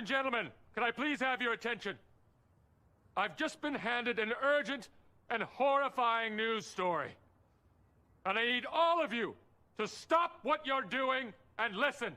and gentlemen, can I please have your attention? I've just been handed an urgent and horrifying news story. And I need all of you to stop what you're doing and listen.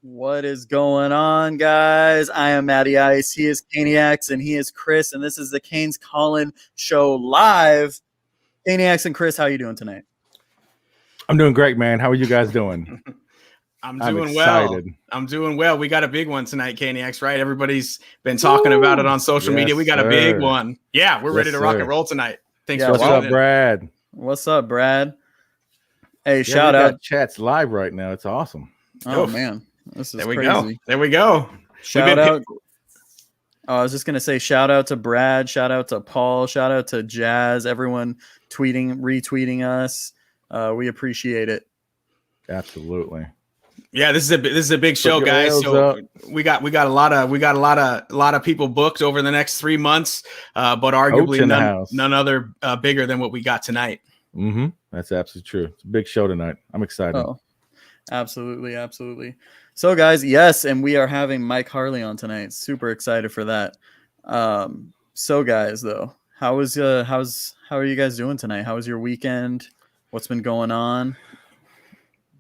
What is going on, guys? I am Matty Ice. He is Caniacs, and he is Chris, and this is the Canes Callin' Show live. Caniacs and Chris, how are you doing tonight? I'm doing great, man. How are you guys doing? I'm doing well. I'm doing well. We got a big one tonight, Caniacs, right? Everybody's been talking about it on social media. We got a big one. Yeah, we're ready to rock and roll tonight. Thanks for What's up, Brad? What's up, Brad? Hey, shout out. Chat's live right now. It's awesome. Oh, man. This is crazy. There we go. Shout out. Oh, I was just going to say shout out to Brad, shout out to Paul, shout out to Jazz, everyone retweeting us. We appreciate it. Absolutely. Yeah, this is a big show, guys. So we got a lot of people booked over the next 3 months, but arguably none other bigger than what we got tonight. Mm-hmm. That's absolutely true. It's a big show tonight. I'm excited. Oh, absolutely. So, guys, yes, and we are having Mike Harley on tonight. Super excited for that. So, guys, though, how are you guys doing tonight? How was your weekend? What's been going on?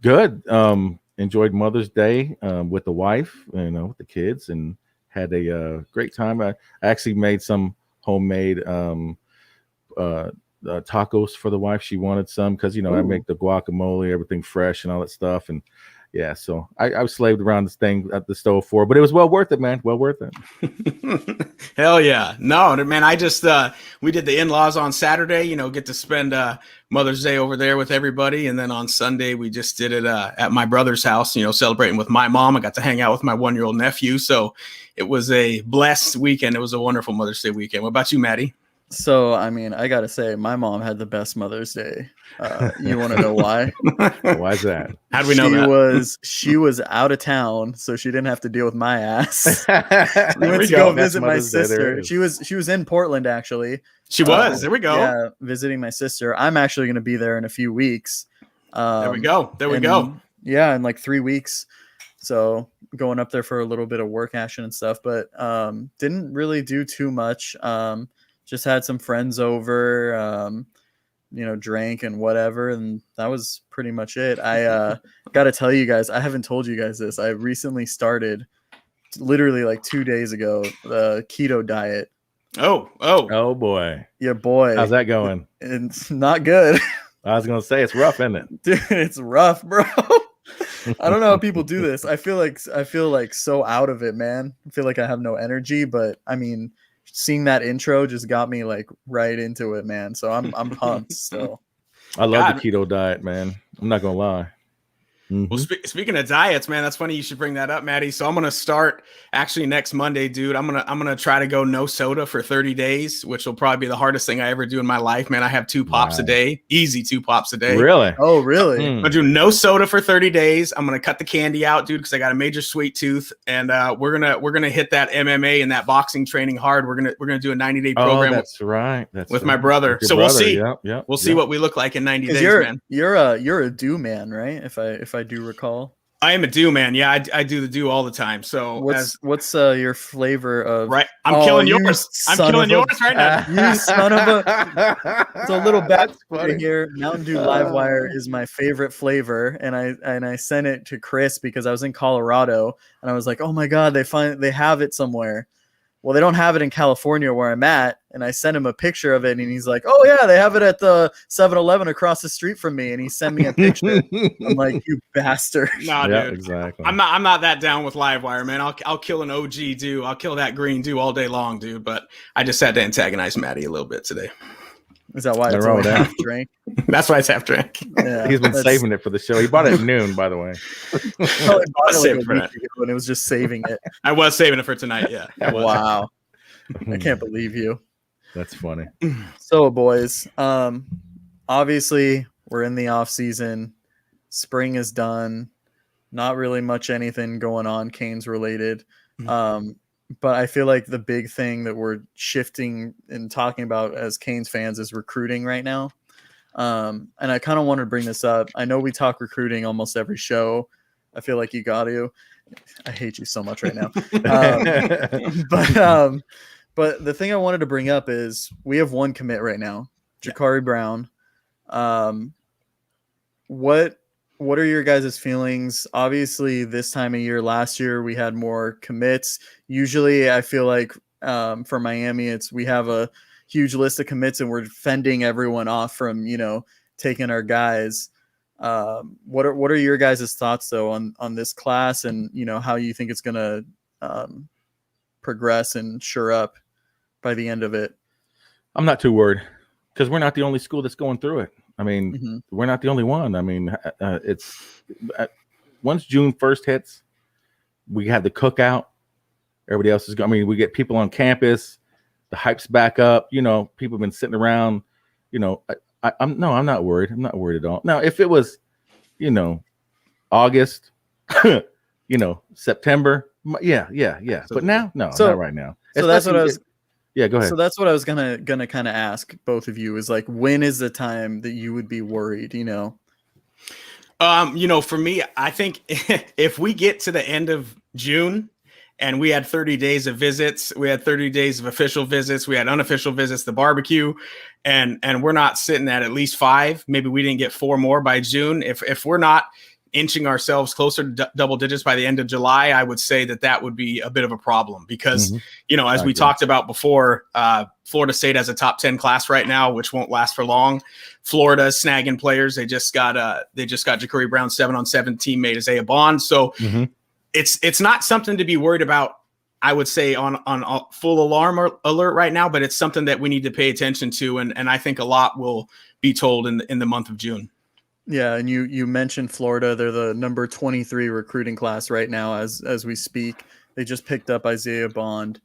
Good. Enjoyed Mother's Day with the wife, with the kids, and had a great time. I actually made some homemade tacos for the wife. She wanted some because I make the guacamole, everything fresh and all that stuff. And yeah, so I slaved around this thing at the stove for, but it was well worth it, man. Well worth it. Hell yeah. No, man, I just we did the in-laws on Saturday, get to spend Mother's Day over there with everybody. And then on Sunday, we just did it at my brother's house, celebrating with my mom. I got to hang out with my 1-year-old nephew. So it was a blessed weekend. It was a wonderful Mother's Day weekend. What about you, Maddie? So, I mean, I got to say, my mom had the best Mother's Day. You want to know why? Why is that? How do we know that? She was out of town, so she didn't have to deal with my ass. We went to go visit my sister. She was in Portland, actually. She was. There we go. Yeah, visiting my sister. I'm actually going to be there in a few weeks. There we go. Yeah, in like 3 weeks. So going up there for a little bit of work action and stuff, but didn't really do too much. Just had some friends over, drank and whatever. And that was pretty much it. I got to tell you guys, I haven't told you guys this. I recently started literally like 2 days ago, the keto diet. Oh boy. Yeah, boy. How's that going? It's not good. I was going to say it's rough, isn't it? Dude, it's rough, bro. I don't know how people do this. I feel like so out of it, man. I feel like I have no energy, but I mean, seeing that intro just got me like right into it, man. So I'm pumped still. I love the keto diet, man. I'm not gonna lie. Mm-hmm. Well, speaking of diets, man, that's funny you should bring that up, Maddie. So I'm gonna start actually next Monday, dude. I'm gonna try to go no soda for 30 days, which will probably be the hardest thing I ever do in my life, man. I have 2 pops a day, easy 2 pops a day. Really? Oh, really? I'm gonna do no soda for 30 days. I'm gonna cut the candy out, dude, because I got a major sweet tooth, and we're gonna hit that MMA and that boxing training hard. We're gonna do a 90-day program. That's right. With my brother. So we'll see. We'll see what we look like in 90 days, man. You're a do man, right? If I do recall. I am a do man. Yeah, I do the do all the time. So what's your flavor of? Right, I'm killing yours. I'm killing yours right now. You son of a! It's a little backstory here. Mountain Dew Livewire is my favorite flavor, and I sent it to Chris because I was in Colorado, and I was like, oh my god, they have it somewhere. well, they don't have it in California where I'm at. And I sent him a picture of it, and he's like, oh yeah, they have it at the 7-Eleven across the street from me. And he sent me a picture. I'm like, you bastard. Nah, Yeah, dude. exactly. I'm not that down with Livewire, man. I'll kill an OG do. I'll kill that green do all day long, dude. But I just had to antagonize Maddie a little bit today. Is that why it's Nothing wrong only with that. half drink? That's why it's half drink. Yeah, He's been saving it for the show. He bought it at noon, by the way. Probably bought it like Save it a for week that. ago, and it was just saving it. I was saving it for tonight. Yeah. I was. Wow. I can't believe you. That's funny. So, boys, obviously we're in the off season. Spring is done. Not really much anything going on Canes related. But I feel like the big thing that we're shifting and talking about as Canes fans is recruiting right now. And I kind of wanted to bring this up. I know we talk recruiting almost every show. I feel like you got to. I hate you so much right now. But the thing I wanted to bring up is we have one commit right now, Jakari Brown. What are your guys' feelings? Obviously, this time of year, last year, we had more commits. Usually, I feel like for Miami, we have a huge list of commits and we're fending everyone off from, taking our guys. What are your guys' thoughts, though, on this class and, how you think it's going to progress and sure up by the end of it? I'm not too worried because we're not the only school that's going through it. I mean, we're not the only one. I mean, it's once June 1st hits, we have the cookout. Everybody else is going. I mean, we get people on campus. The hype's back up. People have been sitting around. I'm not worried. I'm not worried at all. Now, if it was, August, September, yeah. But now, no, not right now. So that's what I was. Yeah, go ahead. So that's what I was gonna kind of ask both of you is like, when is the time that you would be worried? For me, I think if we get to the end of June and we had 30 days of visits, we had 30 days of official visits, we had unofficial visits, the barbecue, and we're not sitting at least 5, maybe we didn't get 4 more by June. If we're not inching ourselves closer to double digits by the end of July, I would say that would be a bit of a problem because, as we talked about before, Florida State has a top 10 class right now, which won't last for long. Florida is snagging players. They just got Jakari Brown 7-on-7 teammate Isaiah Bond. So it's not something to be worried about, I would say, on full alarm alert right now, but it's something that we need to pay attention to. And I think a lot will be told in the month of June. Yeah, and you mentioned Florida. They're the number 23 recruiting class right now as we speak. They just picked up Isaiah Bond.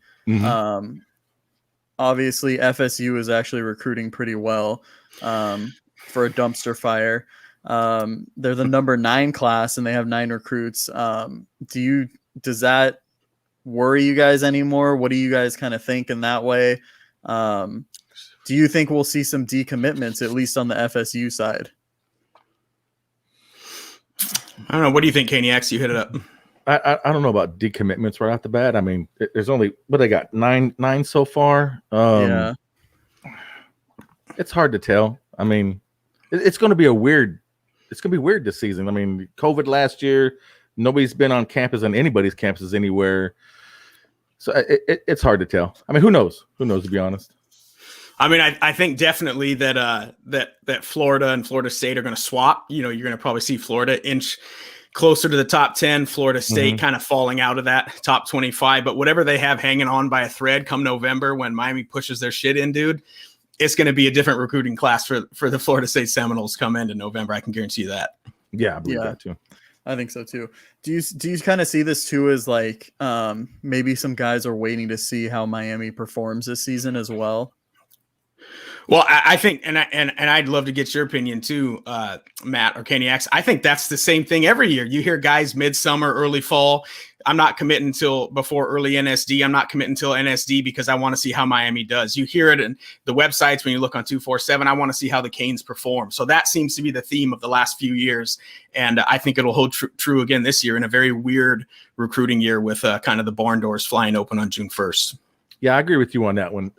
Obviously, FSU is actually recruiting pretty well for a dumpster fire. They're the number 9 class, and they have 9 recruits. Does that worry you guys anymore? What do you guys kind of think in that way? Do you think we'll see some decommitments, at least on the FSU side? I don't know. What do you think, Kaniacs? You hit it up. I don't know about decommitments right off the bat. I mean, there's only they got nine so far. Yeah, it's hard to tell. I mean, it's going to be weird this season. I mean, COVID last year, nobody's been on campus on anybody's campuses anywhere, so it's hard to tell. I mean, who knows? Who knows, to be honest. I mean, I think definitely that Florida and Florida State are going to swap. You're going to probably see Florida inch closer to the top 10, Florida State kind of falling out of that top 25. But whatever they have hanging on by a thread come November when Miami pushes their shit in, dude, it's going to be a different recruiting class for the Florida State Seminoles come into November. I can guarantee you that. Yeah, I believe that too. I think so too. Do you kind of see this too as like maybe some guys are waiting to see how Miami performs this season as well? Well, I think, and I'd love to get your opinion too, Matt or Kaniacs. I think that's the same thing every year. You hear guys midsummer, early fall. I'm not committing until before early NSD. I'm not committing until NSD because I want to see how Miami does. You hear it in the websites when you look on 247. I want to see how the Canes perform. So that seems to be the theme of the last few years, and I think it'll hold true again this year in a very weird recruiting year with kind of the barn doors flying open on June 1st. Yeah, I agree with you on that one.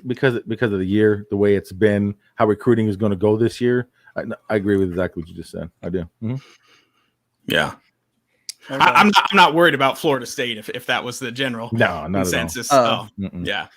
Because of the year, the way it's been, how recruiting is going to go this year. I agree with exactly what you just said. I do. Yeah. Okay. I'm not worried about Florida State if that was the general consensus. Yeah.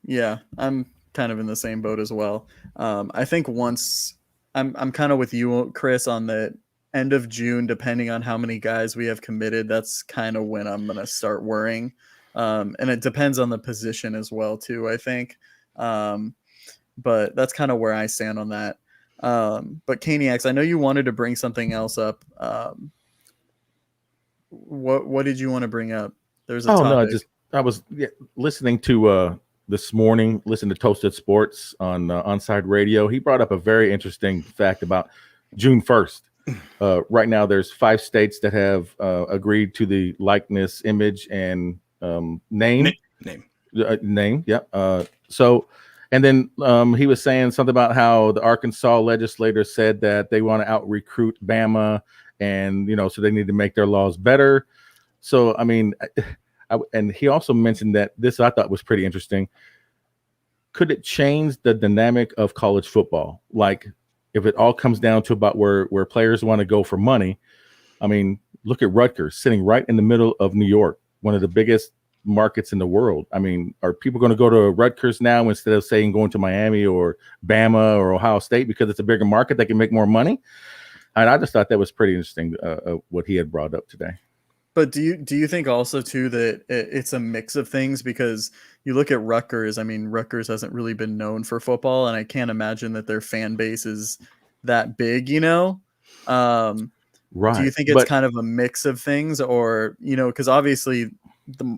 Yeah, I'm kind of in the same boat as well. I think once I'm kind of with you, Chris, on the end of June, depending on how many guys we have committed, that's kind of when I'm going to start worrying. And it depends on the position as well, too, I think. But that's kind of where I stand on that. But Caniacs, I know you wanted to bring something else up. What did you want to bring up? There's a topic. I was listening to this morning, listening to Toasted Sports on Onside Radio. He brought up a very interesting fact about June 1st. Right now, there's 5 states that have agreed to the likeness, image, and name. Yeah. So, and then he was saying something about how the Arkansas legislator said that they want to out recruit Bama, and so they need to make their laws better. So, I mean, and he also mentioned that this I thought was pretty interesting. Could it change the dynamic of college football? Like, if it all comes down to about where players want to go for money, I mean, look at Rutgers sitting right in the middle of New York, one of the biggest markets in the world. I mean, are people going to go to Rutgers now instead of saying going to Miami or Bama or Ohio State because it's a bigger market that can make more money? And I just thought that was pretty interesting, what he had brought up today. But do you think also too that it's a mix of things? Because you look at Rutgers. I mean, Rutgers hasn't really been known for football, and I can't imagine that their fan base is that big. Right? Do you think it's kind of a mix of things, or because obviously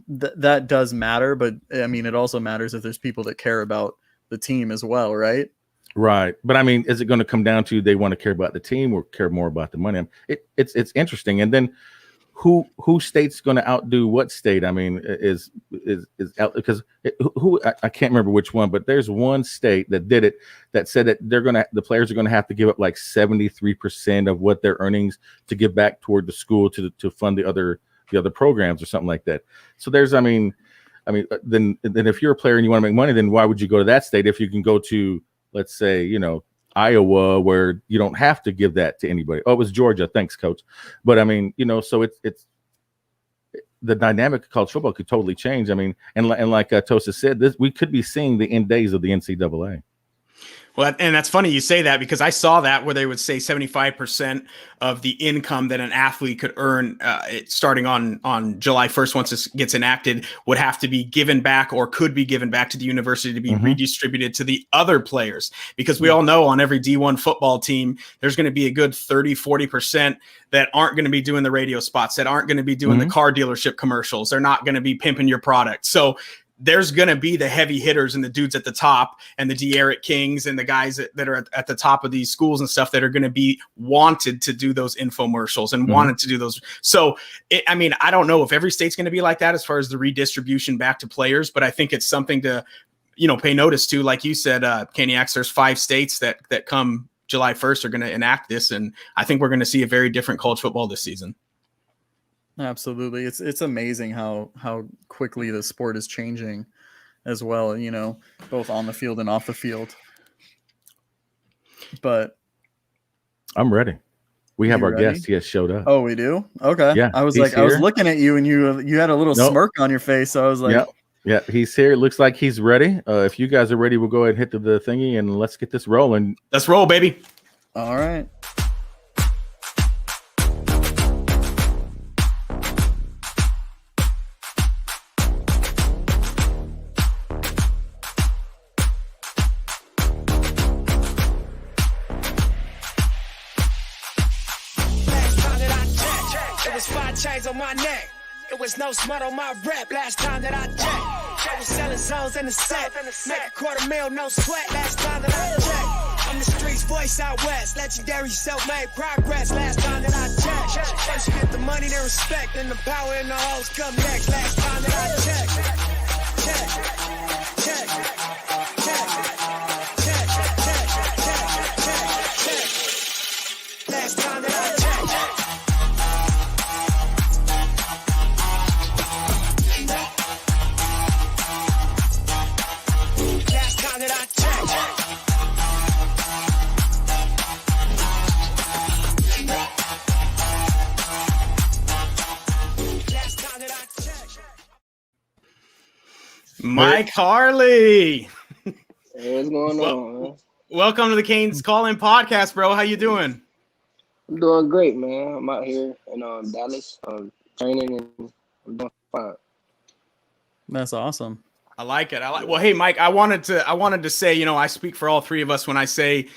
that does matter, but I mean, it also matters if there's people that care about the team as well, right? Right. But I mean, is it going to come down to they want to care about the team or care more about the money? It's interesting, and then. Who state's going to outdo what state? I mean, is because I can't remember which one, but there's one state that did it that said that the players are going to have to give up like 73% of what their earnings to give back toward the school to fund the other programs or something like that. So there's, I mean, then if you're a player and you want to make money, then why would you go to that state if you can go to, let's say, Iowa, where you don't have to give that to anybody? Oh, it was Georgia. Thanks, coach. But I mean, so it's the dynamic of college football could totally change. I mean, and like Tosa said, we could be seeing the end days of the NCAA. Well, and that's funny you say that, because I saw that where they would say 75% of the income that an athlete could earn starting on July 1st, once this gets enacted, would have to be given back or could be given back to the university to be redistributed to the other players. Because we all know on every D1 football team, there's going to be a good 30-40% that aren't going to be doing the radio spots, that aren't going to be doing the car dealership commercials. They're not going to be pimping your product. So there's going to be the heavy hitters and the dudes at the top and the De'Aaron Kings and the guys that are at the top of these schools and stuff that are going to be wanted to do those infomercials and wanted to do those. So, I don't know if every state's going to be like that as far as the redistribution back to players, but I think it's something to, pay notice to. Like you said, Caniacs, there's 5 states that come July 1st are going to enact this. And I think we're going to see a very different college football this season. Absolutely. It's amazing how quickly the sport is changing as well, both on the field and off the field. But I'm ready. We have our guest. He has showed up. Oh, we do? Okay. Yeah. I was here. I was looking at you and you had a little smirk on your face. So I was like, yeah, he's here. It looks like he's ready. If you guys are ready, we'll go ahead and hit the thingy and let's get this rolling. Let's roll, baby. All right. Chains on my neck. It was no smut on my rep last time that I checked. I was selling zones in the set. Make a $250,000, no sweat last time that I checked. I'm the streets voice out west. Legendary self-made progress last time that I checked. First you get the money, then respect, and the power and the hoes come next last time that I checked. Check. Last time that I checked. Mike Harley. Hey, what's going on, man? Welcome to the Canes Call-In Podcast, bro. How you doing? I'm doing great, man. I'm out here in Dallas, training, and I'm doing fine. That's awesome. I like it. Well, hey, Mike, I wanted to say, I speak for all three of us when I say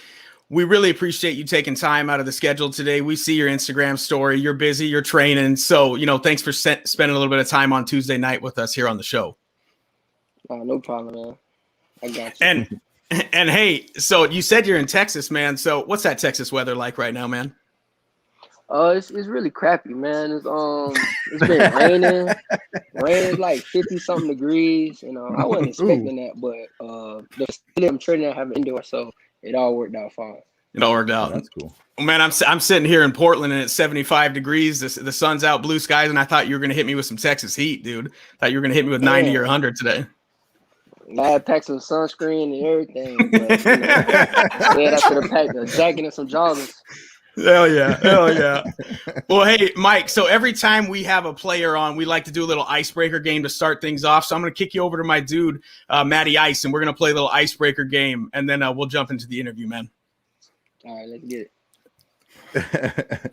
we really appreciate you taking time out of the schedule today. We see your Instagram story. You're busy. You're training. So, thanks for spending a little bit of time on Tuesday night with us here on the show. No problem, man. I got you. And hey, so you said you're in Texas, man. So what's that Texas weather like right now, man? It's really crappy, man. It's been raining. Rain is like 50-something degrees. I wasn't expecting that, but the facility I'm training at have indoor, so it all worked out fine. It all worked out. Oh, that's cool. Man, I'm sitting here in Portland and it's 75 degrees. The sun's out, blue skies, and I thought you were gonna hit me with some Texas heat, dude. Thought you were gonna hit me with 90 or 100 today. I had packed some sunscreen and everything. But, instead, I should have packed a jacket and some joggers. Hell yeah. Well, hey, Mike, so every time we have a player on, we like to do a little icebreaker game to start things off. So I'm going to kick you over to my dude, Matty Ice, and we're going to play a little icebreaker game, and then we'll jump into the interview, man. All right, let's get it.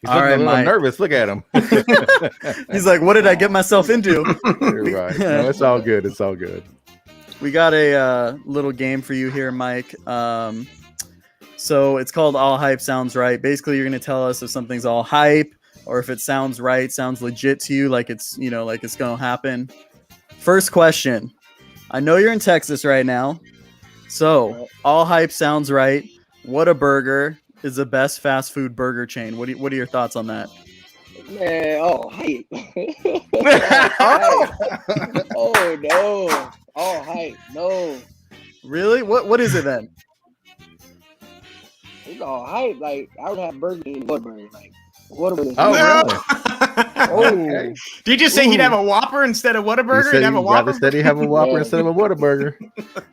He's All looking right, a little Mike. nervous. Look at him. He's like, what did I get myself into? You're right. No, it's all good. It's all good. We got a little game for you here, Mike. So it's called All Hype Sounds Right. Basically, you're going to tell us if something's all hype or if it sounds right, sounds legit to you, like it's going to happen. First question. I know you're in Texas right now. So All Hype Sounds Right. Whataburger is the best fast food burger chain. What are your thoughts on that? Man, hype. Oh, no. All hype. No. Really? What is it then? It's all hype. Like, I would have Burger King and Whataburger. Like, Whataburger. Oh, really? Okay. Did you just say he'd have a Whopper instead of Whataburger? He'd have a Whopper? Said he'd have a Whopper instead of a Whataburger.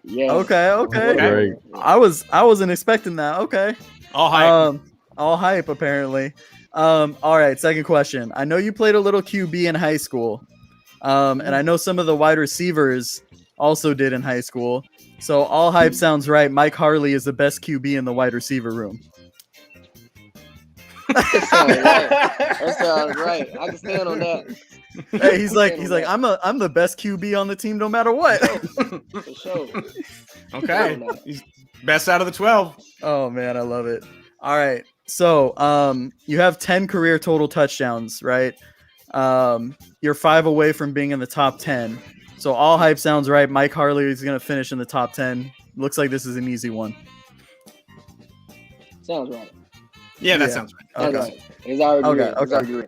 Yeah. Okay. Great. I wasn't expecting that. Okay. All hype. All hype, apparently. All right, second question. I know you played a little QB in high school. And I know some of the wide receivers also did in high school. So all hype sounds right. Mike Harley is the best QB in the wide receiver room. That sounds right. I can stand on that. Hey, he's like, I'm the best QB on the team no matter what. For sure. Okay. He's best out of the 12. Oh man, I love it. All right. So, you have 10 career total touchdowns, right? You're 5 away from being in the top 10. So all hype sounds right. Mike Harley is going to finish in the top 10. Looks like this is an easy one. Sounds right. Yeah, that sounds right. Okay. Right. It's already real.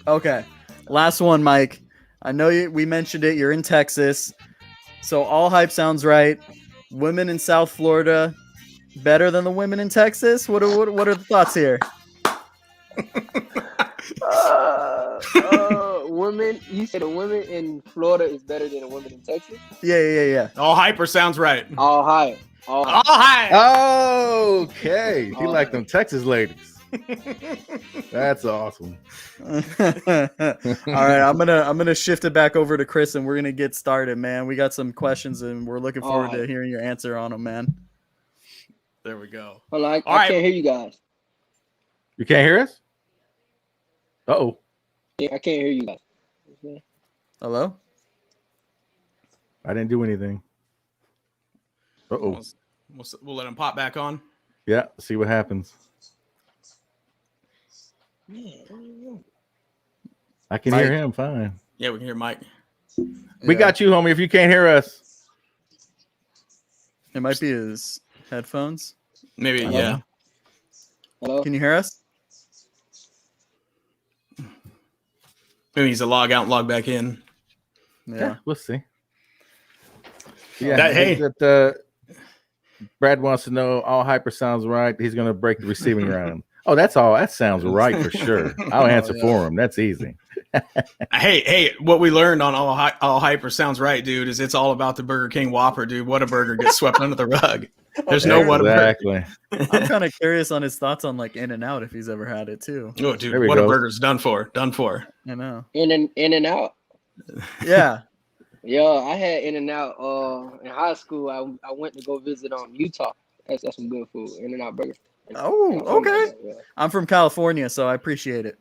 Okay. Last one, Mike. I know we mentioned it. You're in Texas. So all hype sounds right. Women in South Florida better than the women in Texas? What are the thoughts here? Women, you said a woman in Florida is better than a woman in Texas? Yeah. All hyper sounds right. All hype. All hype. Okay. He like them Texas ladies. That's awesome. All right, I'm gonna shift it back over to Chris, and we're gonna get started, man. We got some questions, and we're looking forward to hearing your answer on them, man. There we go. Hold on, I can't hear you guys. You can't hear us? Uh-oh. Yeah, I can't hear you guys. Hello? I didn't do anything. Uh-oh. We'll let him pop back on. Yeah, see what happens. I can hear him fine. Yeah, we can hear Mike. We got you, homie, if you can't hear us. It might be his headphones. Maybe, yeah. Hello? Can you hear us? Maybe he's a log out and log back in. Yeah. We'll see. Yeah, Brad wants to know all hyper sounds right. He's going to break the receiving round. Oh, that's all. That sounds right for sure. I'll answer yeah. for him. That's easy. Hey, what we learned on all hyper sounds right, dude, is it's all about the Burger King Whopper, dude. What a burger gets swept under the rug. There's no what a burger. Exactly. I'm kind of curious on his thoughts on like In-N-Out if he's ever had it too. Oh, dude, There we what go. a burger's done for. Done for. I know. In-N-Out. Yeah. Yeah, I had In-N-Out in high school. I went to go visit Utah. That's some good food. In-N-Out burger. Oh, okay. Yeah. I'm from California, so I appreciate it.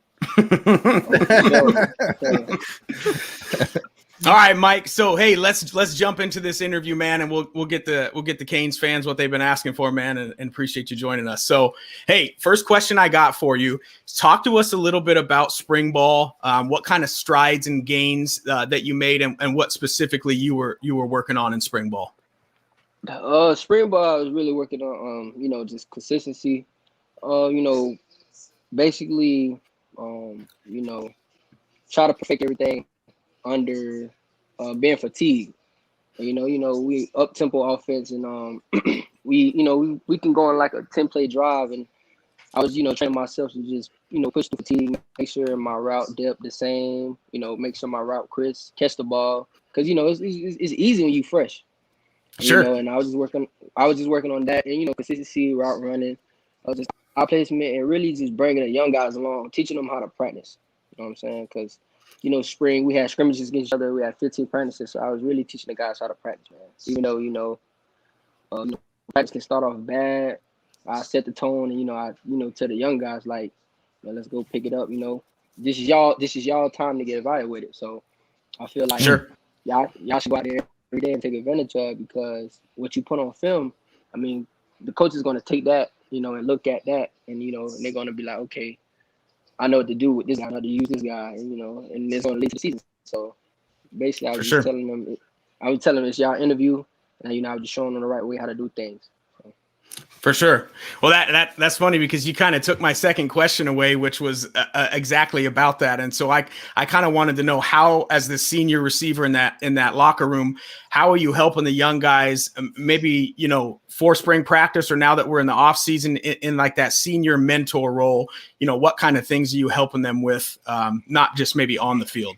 All right, Mike. So hey, let's jump into this interview, man, and we'll get the Canes fans what they've been asking for, man, and appreciate you joining us. So hey, first question I got for you: talk to us a little bit about spring ball. What kind of strides and gains that you made, and what specifically you were working on in spring ball. Spring ball, I was really working on just consistency. Basically, try to perfect everything under being fatigued. We up tempo offense, and we can go on like a 10-play drive, and I was training myself to just push the fatigue, make sure my route depth the same, make sure my route crisp, catch the ball, because it's easy when you fresh. Sure. And I was just working on that, and consistency, route running, just eye placement, and really just bringing the young guys along, teaching them how to practice. You know what I'm saying? Because spring we had scrimmages against each other. We had 15 practices, so I was really teaching the guys how to practice, man. Even though practice can start off bad, I set the tone, and I tell the young guys like, let's go pick it up. This is y'all time to get evaluated. So I feel like sure, y'all should go out there every day and take advantage of it, because what you put on film, I mean, the coach is going to take that, and look at that, and and they're going to be like, okay, I know what to do with this guy, I know how to use this guy, and it's going to lead to the season. So basically, I was just telling them, it's y'all interview, and I was just showing them the right way how to do things. For sure. Well, that's funny, because you kind of took my second question away, which was exactly about that. And so I kind of wanted to know how, as the senior receiver in that locker room, how are you helping the young guys, maybe, for spring practice, or now that we're in the off season, in like that senior mentor role, what kind of things are you helping them with, not just maybe on the field?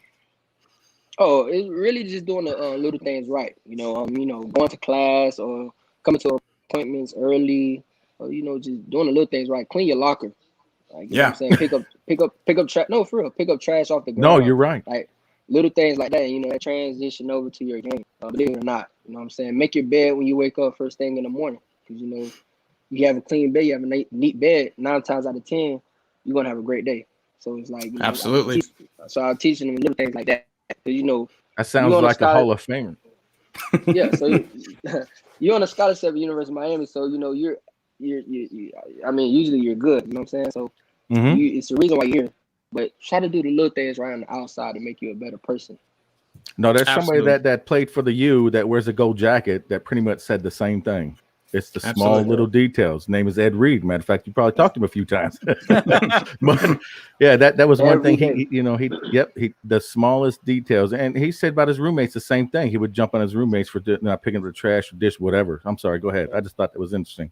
Oh, it's really just doing the little things right. Going to class or coming to appointments early, or just doing the little things right. Clean your locker, like you know what I'm saying. Pick up trash. No, for real, pick up trash off the ground. No, you're right. Like little things like that. That transition over to your game. Believe it or not, what I'm saying. Make your bed when you wake up first thing in the morning, because you have a clean bed, you have a neat bed. 9 times out of 10, you're gonna have a great day. So it's like absolutely. So I'm teaching them little things like that. Because that sounds like a Hall of Famer. Yeah, so you're on a scholarship at University of Miami, so you're I mean, usually you're good. You know what I'm saying? So it's the reason why you're here. But try to do the little things right on the outside to make you a better person. No, there's Absolutely. somebody that played for the U that wears a gold jacket that pretty much said the same thing. It's the small little details. His name is Ed Reed. Matter of fact, you probably talked to him a few times. But yeah, that was one thing. He the smallest details, and he said about his roommates the same thing. He would jump on his roommates for not picking up the trash or dish, whatever. I'm sorry. Go ahead. I just thought that was interesting.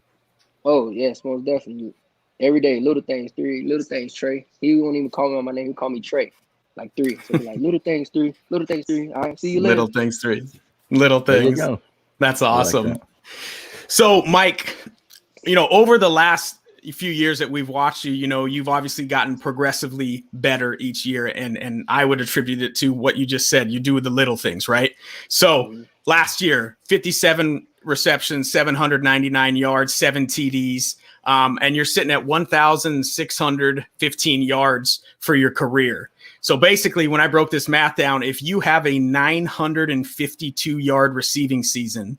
Oh yes, most definitely. Every day, little things, 3 little things, Trey. He won't even call me on my name. He call me Trey, like 3. So like little things, 3, little things, 3. All right, see you later. Little things, 3, little things. There you go. That's awesome. Like that. So, Mike, over the last few years that we've watched you, you've obviously gotten progressively better each year. And I would attribute it to what you just said. You do the little things, right? So last year, 57 receptions, 799 yards, 7 TDs. And you're sitting at 1,615 yards for your career. So basically, when I broke this math down, if you have a 952 yard receiving season,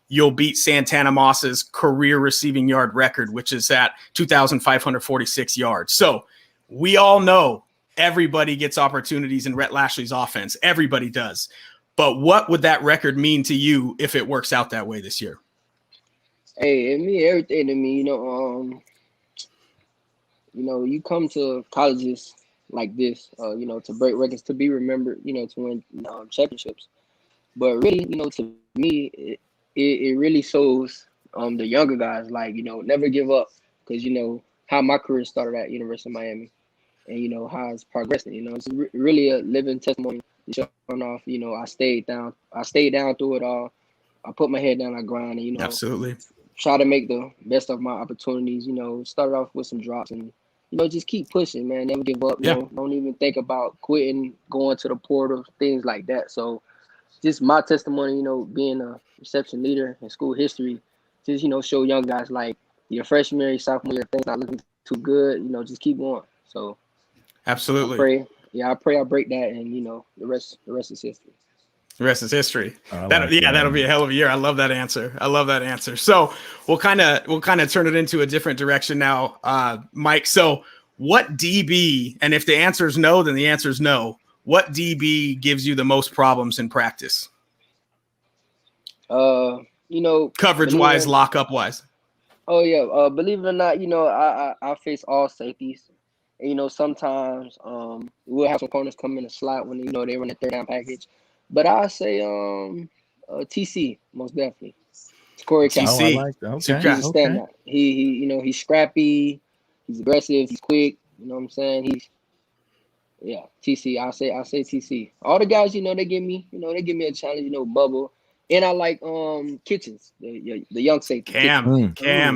you'll beat Santana Moss's career receiving yard record, which is at 2,546 yards. So we all know everybody gets opportunities in Rhett Lashley's offense. Everybody does. But what would that record mean to you if it works out that way this year? Hey, it means everything to me. You come to colleges like this, to break records, to be remembered, to win championships. But really, to me, it really shows the younger guys, like, never give up, because, how my career started at University of Miami, and you know how it's progressing. You know, it's really a living testimony. Showing off, you know, I stayed down through it all. I put my head down, I grind, and you know, Absolutely. try to make the best of my opportunities. You know, started off with some drops, and you know, just keep pushing, man. Never give up. Yeah. You know, don't even think about quitting, going to the portal, things like that. So, just my testimony, you know, being a reception leader in school history, just you know, show young guys like your freshman year, your sophomore year, things not looking too good. You know, just keep going. So, Absolutely. I pray I break that, and you know, the rest is history. The rest is history. That'll be a hell of a year. I love that answer. So we'll kind of turn it into a different direction now, Mike. So what DB, and if the answer is no, then the answer is no. What DB gives you the most problems in practice? You know, Coverage wise, lockup wise. Oh yeah. Believe it or not, you know, I face all safeties. And, you know, sometimes we'll have some corners come in a slot when you know they run a third down package. But I say TC most definitely. It's Corey TC. Campbell. I like that. Okay. He's a standout. He you know, he's scrappy, he's aggressive, he's quick. You know what I'm saying? TC. I say TC. All the guys, you know, they give me a challenge. You know, Bubble, and I like Kitchens, the young safety. Cam,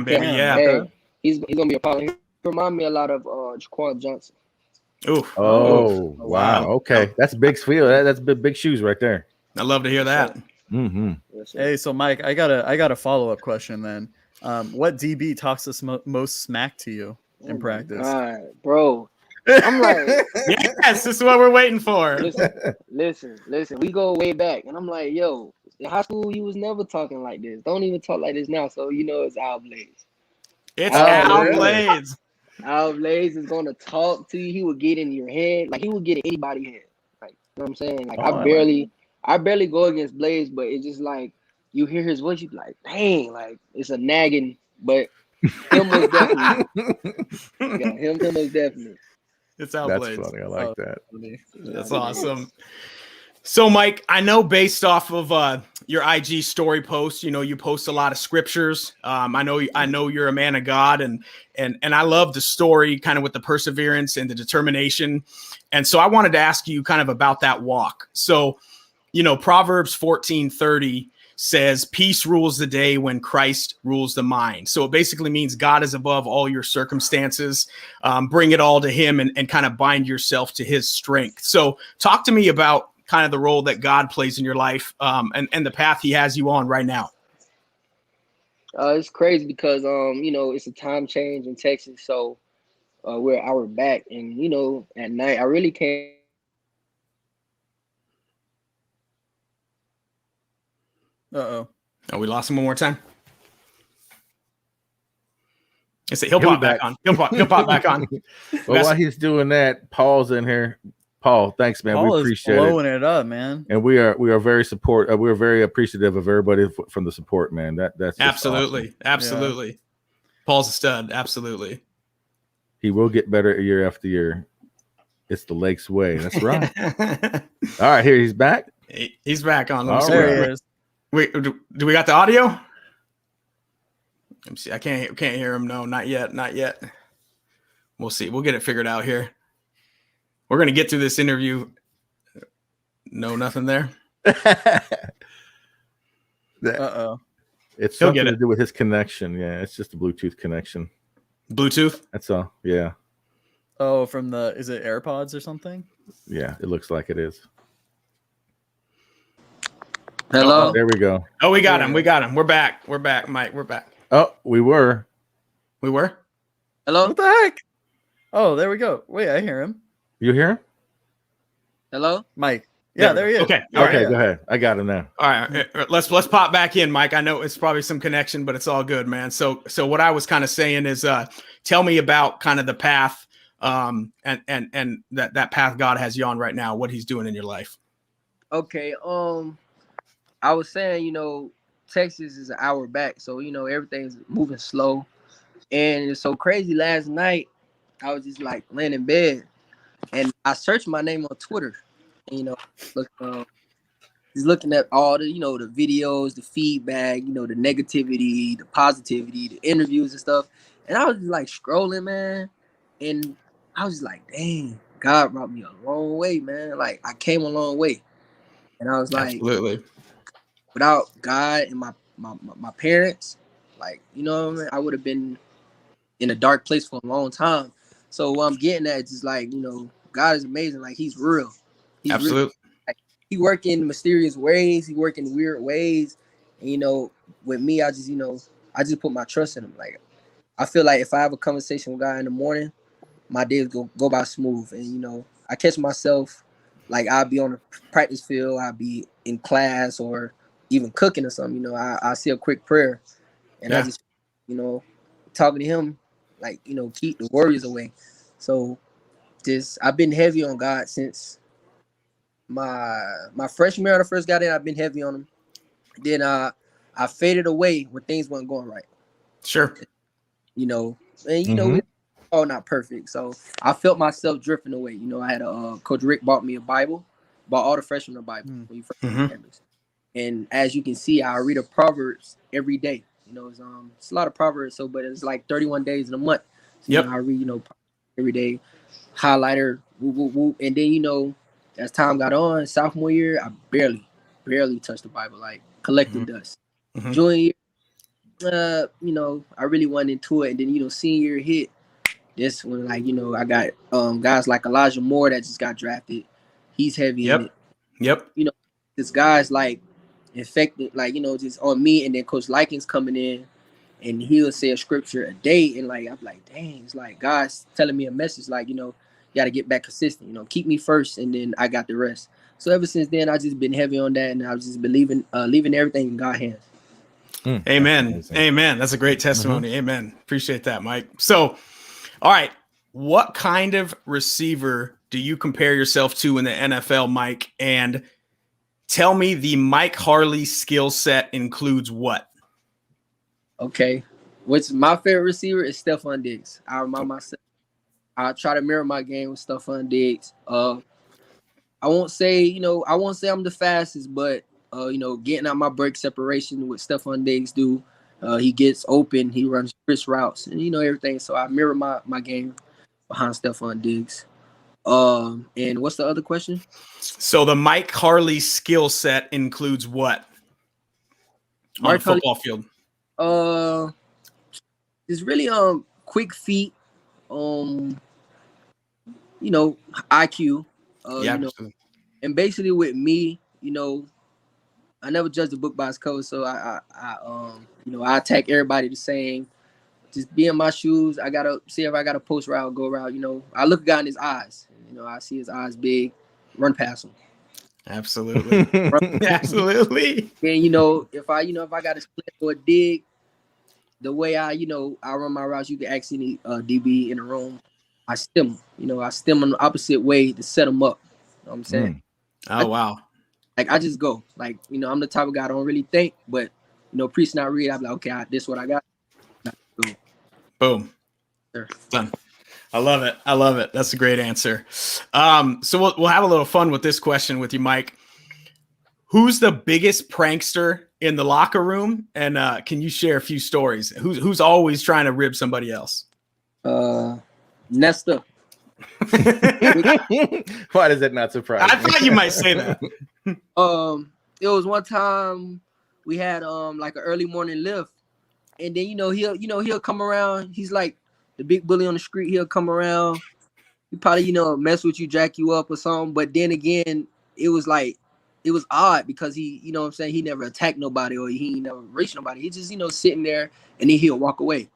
baby, yeah. Hey, he's gonna be a problem. He remind me a lot of Jaquan Johnson. Oof. Oh, wow. Okay, that's big field. That's big shoes right there. I love to hear that. Mm-hmm. Hey, so Mike, I got a follow-up question then. What DB talks the most smack to you in practice? All right, bro. I'm like, yes, this is what we're waiting for. Listen. We go way back, and I'm like, yo, in high school, you was never talking like this. Don't even talk like this now. So you know it's Al Blades. It's Al really? Blades. Al Blades is gonna talk to you. He would get in your head, like he would get in anybody's head. Like, you know what I'm saying? Like I barely go against Blades, but it's just like you hear his voice, you be like, dang, like it's a nagging. But him most definitely, him most definitely. It's Al Blades. That's funny. I like that. That's awesome. So, Mike, I know based off of your IG story post, you know, you post a lot of scriptures. I know you're a man of God, and I love the story, kind of with the perseverance and the determination. And so, I wanted to ask you kind of about that walk. So, you know, Proverbs 14:30 says, "Peace rules the day when Christ rules the mind." So it basically means God is above all your circumstances. Bring it all to Him and kind of bind yourself to His strength. So, talk to me about kind of the role that God plays in your life, and the path He has you on right now. It's crazy because you know, it's a time change in Texas, so we're an hour back, and you know, at night I really can't. Oh, we lost him one more time. He'll pop back on. He'll pop back on. Well, while he's doing that, Paul's in here. Paul, thanks, man. Paul we appreciate is blowing it up, man. And we are very we're very appreciative of everybody from the support, man. That's absolutely awesome. Absolutely. Yeah. Paul's a stud. Absolutely. He will get better year after year. It's the Lakes way. That's right. All right, here he's back. He's back on. There he is. Wait, do we got the audio? Let me see. I can't hear him. No, not yet. We'll see. We'll get it figured out here. We're gonna get through this interview. No, nothing there. It's something to do with his connection. Yeah, it's just a Bluetooth connection. Bluetooth? That's all. Yeah. Oh, is it AirPods or something? Yeah, it looks like it is. Hello. Oh, there we go. Oh, we got him. We're back, Mike. We're back. Oh, we were. Hello. What the heck? Oh, there we go. Wait, I hear him. You hear him? Hello, Mike. Yeah, there he is. Okay. All right, go ahead. I got him now. All right. Let's pop back in, Mike. I know it's probably some connection, but it's all good, man. So what I was kind of saying is, tell me about kind of the path, and that path God has you on right now. What He's doing in your life. Okay. I was saying, you know, Texas is an hour back, so you know everything's moving slow, and it's so crazy. Last night, I was just like laying in bed, and I searched my name on Twitter. And, you know, just looking at all the, you know, the videos, the feedback, you know, the negativity, the positivity, the interviews and stuff. And I was just like scrolling, man. And I was like, dang, God brought me a long way, man. Like I came a long way. And I was like, Absolutely. without God and my parents, like, you know what I mean? I would have been in a dark place for a long time. So what I'm getting at is just like, you know, God is amazing. Like he's real. He's real. Absolutely. Like, he work in mysterious ways. He work in weird ways. And, you know, with me, I just, you know, I just put my trust in him. Like I feel like if I have a conversation with God in the morning, my days go by smooth. And, you know, I catch myself like I'll be on the practice field, I'll be in class or even cooking or something, you know, I see a quick prayer and I just, you know, talking to him, like, you know, keep the worries away. So just I've been heavy on God since my freshman year when I first got in. I've been heavy on him. Then I faded away when things weren't going right. Sure. You know, and you know, we're all not perfect. So I felt myself drifting away. You know, I had Coach Rick bought me a Bible, bought all the freshmen a Bible when you first Mhm. campus. And as you can see, I read a Proverbs every day. You know, it's a lot of Proverbs, so but it's like 31 days in a month. So, Yep. you know, I read, you know, every day, highlighter, whoop, whoop, whoop. And then, you know, as time got on, sophomore year, I barely touched the Bible, like collecting dust. Mhm. Junior year, you know, I really went into it. And then, you know, senior year hit, this one, like, you know, I got guys like Elijah Moore that just got drafted. He's heavy in it. Yep. You know, this guy's like infected, like, you know, just on me. And then Coach Likens coming in and he'll say a scripture a day. And like, I'm like, dang, it's like God's telling me a message, like, you know, you got to get back consistent, you know, keep me first. And then I got the rest. So ever since then, I just been heavy on that. And I was just believing, leaving everything in God's hands. Amen. Amen. That's a great testimony. Amen. Appreciate that, Mike. So, all right. What kind of receiver do you compare yourself to in the NFL, Mike? And tell me the Mike Harley skill set includes what? Okay. Which my favorite receiver is Stephon Diggs. I remind myself, I try to mirror my game with Stephon Diggs. I won't say I'm the fastest, but you know, getting out my break separation with Stephon Diggs do. He gets open, he runs crisp routes, and you know everything. So I mirror my game behind Stephon Diggs. And what's the other question? So the Mike Harley skill set includes what on the football field? It's really quick feet, you know, IQ, you know, and basically with me, you know, I never judge the book by its cover, so I you know, I attack everybody the same. Just be in my shoes. I gotta see if I got a post route, go route. You know, I look a guy in his eyes. You know, I see his eyes big, run past him. Absolutely, absolutely. And you know, if I got a split or a dig, the way I run my routes, you can ask any DB in the room. I stem them. You know, I stem them the opposite way to set them up. You know what I'm saying? Oh, wow. Like, I just go. Like, you know, I'm the type of guy I don't really think, but, you know, preach not read. I'm like, okay, this is what I got. Boom. Sure. Done. I love it. I love it. That's a great answer. So we'll have a little fun with this question with you, Mike. Who's the biggest prankster in the locker room? And can you share a few stories? Who's always trying to rib somebody else? Nesta. Why does it not surprise I me? thought you might say that. It was one time we had like an early morning lift, and then he'll come around. He's like the big bully on the street. He'll come around. He probably mess with you, jack you up or something. But then again, it was odd because he, you know what I'm saying, he never attacked nobody or he never reached nobody. He just sitting there and then he'll walk away.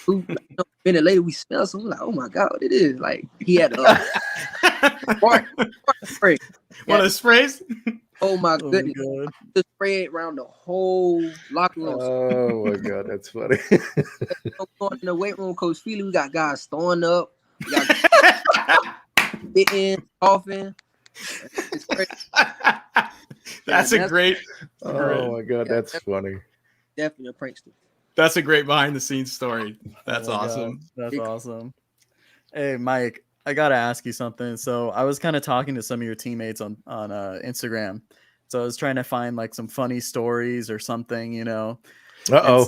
A minute later, we smell something like, oh my God, what it is? Like, he had fart spray. One of the sprays? Oh my goodness. Just spray it around the whole locker room. Oh my God, that's funny. Going in the weight room, Coach Feely, we got guys throwing up. We got spitting, coughing. That's a great. Oh my God, that's funny. Definitely a prankster. That's a great behind the scenes story. That's awesome. God. That's awesome. Hey, Mike, I got to ask you something. So I was kind of talking to some of your teammates on Instagram. So I was trying to find like some funny stories or something, Uh-oh.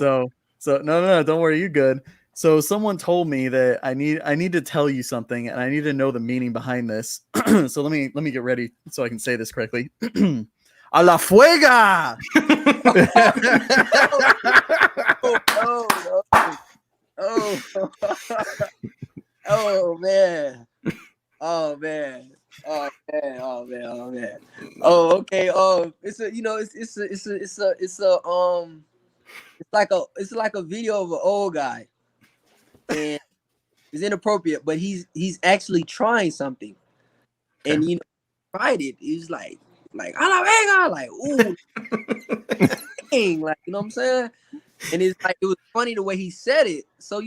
So no, don't worry. You good. So someone told me that I need to tell you something, and I need to know the meaning behind this. So let me get ready so I can say this correctly. A la fuega. Oh man. Oh man. Oh man. Oh man. Oh man. Oh okay. It's a it's like a video of an old guy, and it's inappropriate, but he's actually trying something, and tried it. He's like a la venga, like ooh, dang, like you know what I'm saying. And it's like it was funny the way he said it. So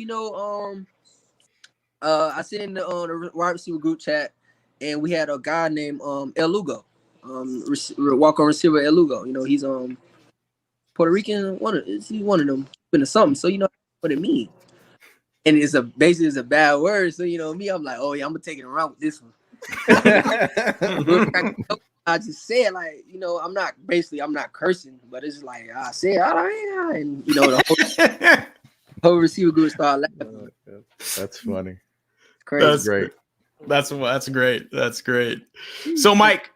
I sent in the wide receiver group chat, and we had a guy named El Lugo, walk on receiver El Lugo. He's Puerto Rican. He's one of them into something. So what it means. And basically it's a bad word. So me, I'm like, oh yeah, I'm gonna take it around with this one. I just said like, I'm not cursing, but it's like I said, and the whole receiver group started laughing. That's funny. Crazy. That's great. That's great. That's great. So Mike,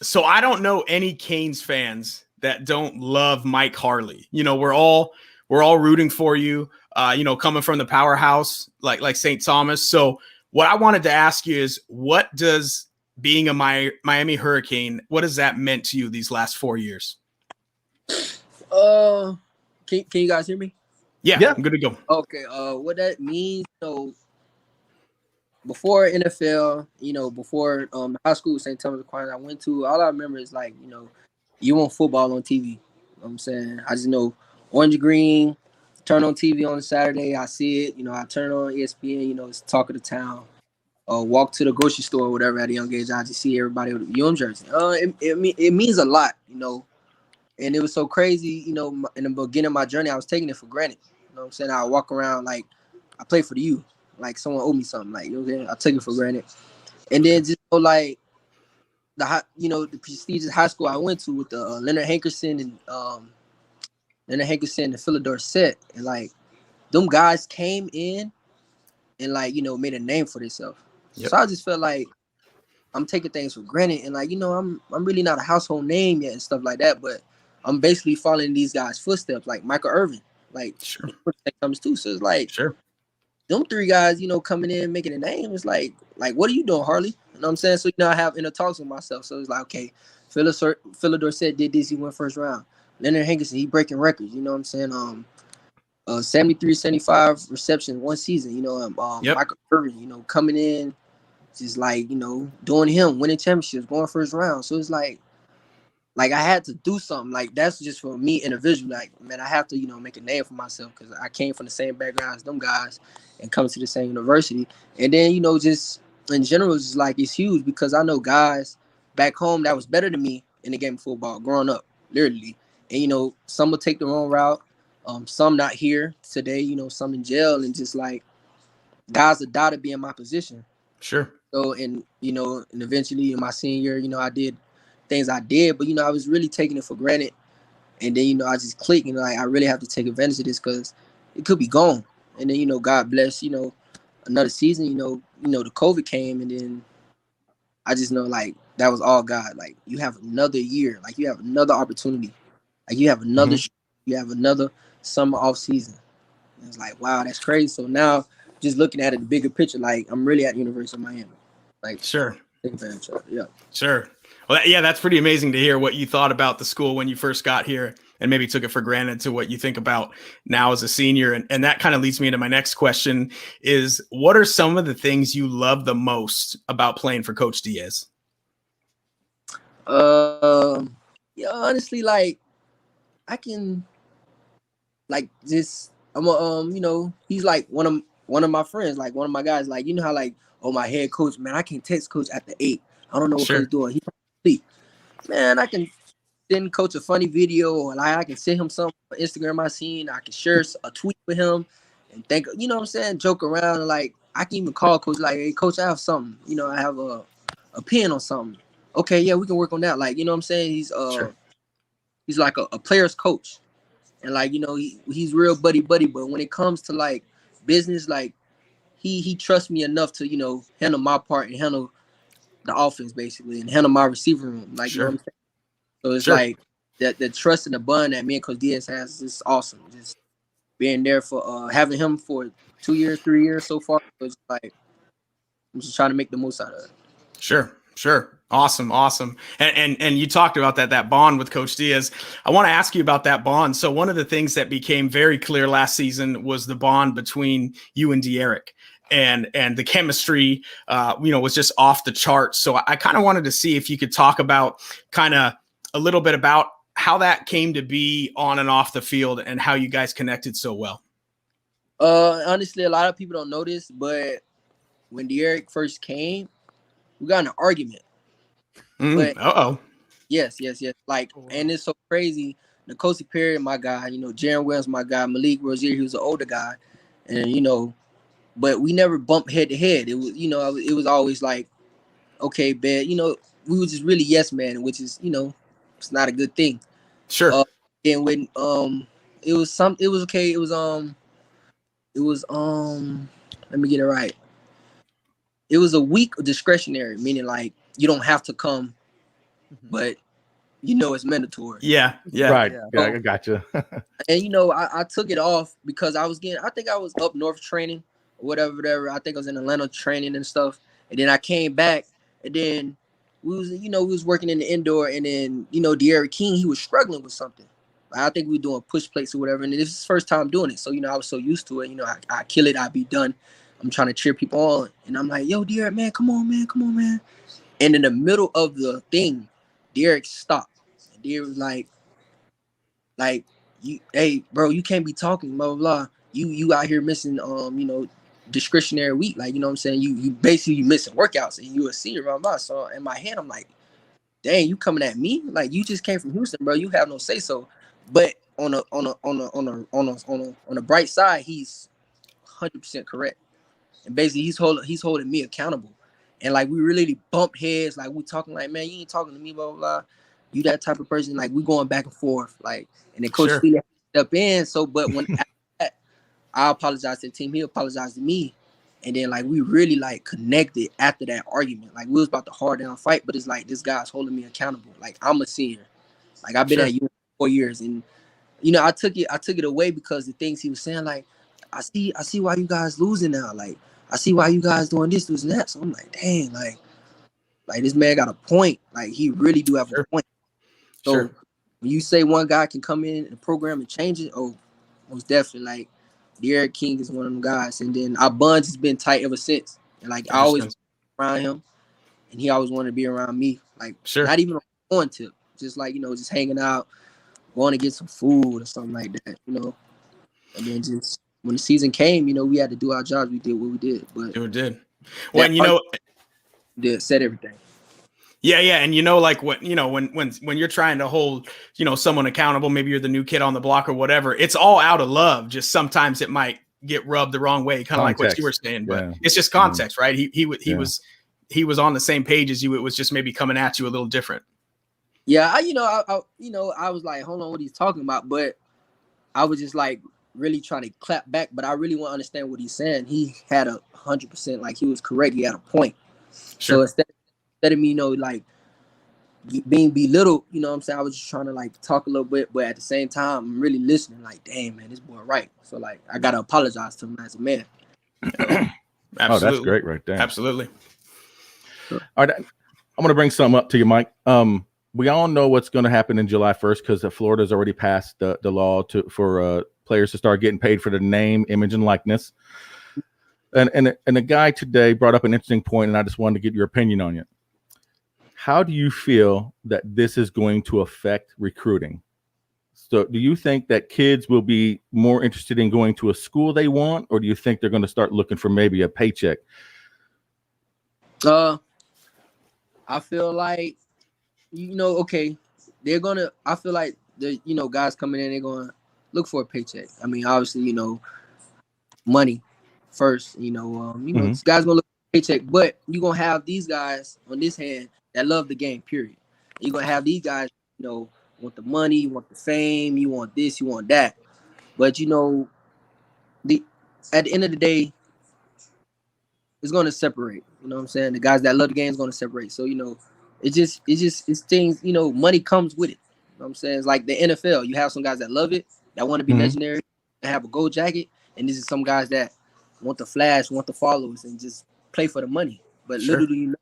so I don't know any Canes fans that don't love Mike Harley. We're all rooting for you. Coming from the powerhouse like St. Thomas. So what I wanted to ask you is, what does being a Miami Hurricane, what has that meant to you these last 4 years? Can you guys hear me? Yeah. I'm good to go. Okay. What that means, before NFL, before the high school St. Thomas Aquinas I went to, all I remember is like, you want football on TV. You know what I'm saying? I just know orange and green, turn on TV on a Saturday, I see it, I turn on ESPN, it's talk of the town. Walk to the grocery store or whatever at a young age, I just see everybody with a UM jersey. It means a lot, and it was so crazy, in the beginning of my journey, I was taking it for granted. You know what I'm saying? I walk around like I play for the U, like someone owed me something, like, I took it for granted. And then just like the prestigious high school I went to with the Leonard Hankerson and Philip Dorsett, and like them guys came in and like made a name for themselves. Yep. So I just felt like I'm taking things for granted, and like I'm really not a household name yet and stuff like that, but I'm basically following these guys' footsteps, like Michael Irvin, like sure. comes too. So it's like sure. Them three guys, coming in making a name. It's like what are you doing, Harley? You know what I'm saying? So I have inner talks with myself. So it's like, okay, Philip Dorsett did this, he went first round. Leonard Hankerson, he breaking records, you know what I'm saying? 73, 75 receptions one season, yep. Michael Irvin, coming in, just like, doing him, winning championships, going first round. So it's like I had to do something. Like, that's just for me individually. Like, man, I have to, make a name for myself because I came from the same background as them guys and come to the same university. And then, just in general, it's just like, it's huge because I know guys back home that was better than me in the game of football growing up, literally. And, some will take the wrong route. Some not here today, some in jail, and just like guys that die to be in my position. Sure. So, and eventually in my senior year, I did things I did, but I was really taking it for granted. And then, I just clicked, like I really have to take advantage of this because it could be gone. And then, God bless, another season, the COVID came, and then I just know like that was all God. Like, you have another year, like you have another opportunity, like you have another you have another summer off season. And it's like, wow, that's crazy. So now just looking at it, the bigger picture, like I'm really at the University of Miami. Like, sure. Yeah. Sure. Well, yeah, that's pretty amazing to hear what you thought about the school when you first got here and maybe took it for granted to what you think about now as a senior. And that kind of leads me into my next question is, what are some of the things you love the most about playing for Coach Diaz? Yeah, honestly, like I can like just I'm a he's like one of my friends, like one of my guys, like how like, oh, my head coach, man, I can text coach after 8. I don't know what he's doing. He sleep. Man, I can send coach a funny video, or like I can send him something on Instagram I seen. I can share a tweet with him and think, what I'm saying, joke around, and like I can even call coach like, hey coach, I have something. I have a pen or something. Okay, yeah, we can work on that. Like, what I'm saying? He's like a player's coach. And like, he's real buddy, but when it comes to like business. Like he trusts me enough to, you know, handle my part and handle the offense basically and handle my receiver room. Like, you know what I'm saying? So it's like that the trust and the bond that me and Coach Diaz has is awesome. Just being there for having him for 2 years, 3 years so far. So it's like I'm just trying to make the most out of it. Sure. Awesome. And you talked about that bond with Coach Diaz. I want to ask you about that bond. So one of the things that became very clear last season was the bond between you and De'Eric. And the chemistry, was just off the charts. So I kind of wanted to see if you could talk about kind of a little bit about how that came to be on and off the field and how you guys connected so well. Honestly, a lot of people don't know this, but when De'Eric first came, we got in an argument. But yes. Like, and it's so crazy. Nkosi Perry, my guy, you know, Jaron Wells, my guy, Malik Rozier, he was an older guy, and you know, but we never bumped head to head. It was, you know, it was always like, okay, bet, you know, we was just really yes man, which is, you know, it's not a good thing. Sure. And when it was okay. It was let me get it right. It was a week of discretionary, meaning like you don't have to come, but you know it's mandatory. Yeah. Right. Yeah, I got you. And you know, I took it off because I think I was up north training or whatever. I think I was in Atlanta training and stuff. And then I came back, and then we was working in the indoor, and then, you know, De'Eric King, he was struggling with something. I think we were doing push plates or whatever, and this is his first time doing it. So, you know, I was so used to it. You know, I kill it, I be done. I'm trying to cheer people on, and I'm like, yo, De'Eric, man, come on, man. And in the middle of the thing, De'Eric stopped. And De'Eric was like, you, hey, bro, you can't be talking, blah, blah, blah. You out here missing, you know, discretionary week. Like, you know what I'm saying? You basically missing workouts, and you a senior, blah, blah. So in my head, I'm like, dang, you coming at me? Like, you just came from Houston, bro. You have no say so. But on a bright side, he's 100% correct. And basically, he's holding me accountable. And like, we really bump heads. Like, we talking like, man, you ain't talking to me, blah, blah, blah. You that type of person. Like, we going back and forth. Like, and then Coach Steele step in. So, but when I apologize to the team, he apologized to me. And then, like, we really, like, connected after that argument. Like, we was about to hard down fight, but it's like, this guy's holding me accountable. Like, I'm a senior. Like, I've been at you 4 years. And, you know, I took it away because the things he was saying, like, I see why you guys losing now. Like, I see why you guys doing this, and that. So I'm like, dang, like this man got a point. Like, he really do have a point. So when you say one guy can come in the program and change it, oh, most definitely. Like, De'Eric King is one of them guys. And then our bonds has been tight ever since. And like, I always around him, and he always wanted to be around me. Like, not even on tip, just like, you know, just hanging out, going to get some food or something like that, you know. And then just when the season came, you know, we had to do our jobs. We did what we did. But it did. When, you know, said everything. Yeah. And, you know, like what, you know, when you're trying to hold, you know, someone accountable, maybe you're the new kid on the block or whatever, it's all out of love. Just sometimes it might get rubbed the wrong way, kind of like what you were saying, but it's just context, right? He was on the same page as you. It was just maybe coming at you a little different. Yeah. I was like, hold on, what he's talking about. But I was just like really trying to clap back, but I really want to understand what he's saying. He had 100%, like, he was correct. He had a point. So instead of me, you know, like being belittled, you know what I'm saying, I was just trying to like talk a little bit, but at the same time, I'm really listening. Like, damn, man, this boy right. So like, I gotta apologize to him as a man. Oh, that's great right there. Absolutely. All right, I'm gonna bring something up to you, Mike. We all know what's going to happen in July 1st because Florida's already passed the law for players to start getting paid for the name, image, and likeness. And a guy today brought up an interesting point, and I just wanted to get your opinion on it. How do you feel that this is going to affect recruiting? So do you think that kids will be more interested in going to a school they want, or do you think they're going to start looking for maybe a paycheck? I feel like, you know, okay, I feel like the, you know, guys coming in, they're going to look for a paycheck. I mean, obviously, you know, money first, you know, this guy's going to look for a paycheck, but you're going to have these guys on this hand that love the game, period. You're going to have these guys, you know, want the money, you want the fame, you want this, you want that. But, you know, at the end of the day, it's going to separate. You know what I'm saying? The guys that love the game is going to separate. So, it's things, money comes with it. You know what I'm saying? It's like the NFL. You have some guys that love it, that want to be legendary, and have a gold jacket. And this is some guys that want the flash, want the followers, and just play for the money. But little do you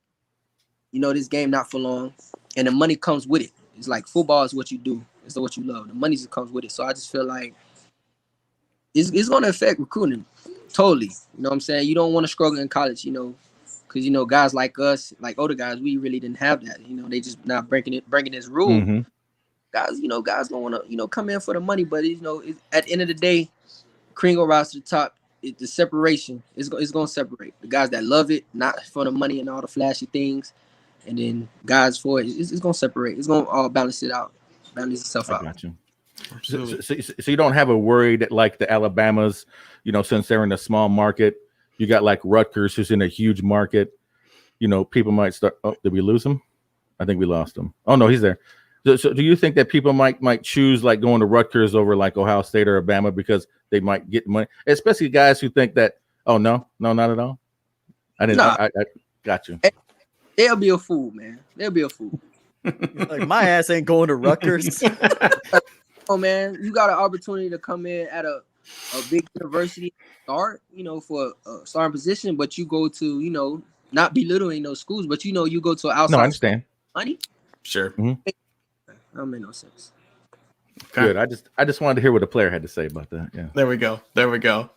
know, this game not for long. And the money comes with it. It's like football is what you do. It's what you love. The money just comes with it. So I just feel like it's going to affect recruiting totally. You know what I'm saying? You don't want to struggle in college, because, guys like us, like older guys, we really didn't have that. They just not bringing this rule. Mm-hmm. Guys don't want to, come in for the money. But, at the end of the day, cream will rise to the top. The separation is going to separate. The guys that love it, not for the money and all the flashy things, and then guys for it, it's going to separate. It's going to all balance itself out. I got you. So you don't have a worry that like the Alabamas, since they're in a small market, you got like Rutgers who's in a huge market, people might start. Oh, did we lose him? I think we lost him. Oh no, he's there. So do you think that people might choose like going to Rutgers over like Ohio State or Alabama because they might get money, especially guys who think that? Oh no, not at all. I didn't. I got you. They'll be a fool, man. They'll be a fool. Like my ass ain't going to Rutgers. Oh man, you got an opportunity to come in at a big university, start, for a starting position, but you go to, not belittling those schools, but you go to an outside. No, I understand. Money. Sure. Mm-hmm. That don't make no sense. Okay. Good. I just wanted to hear what the player had to say about that. Yeah. There we go. All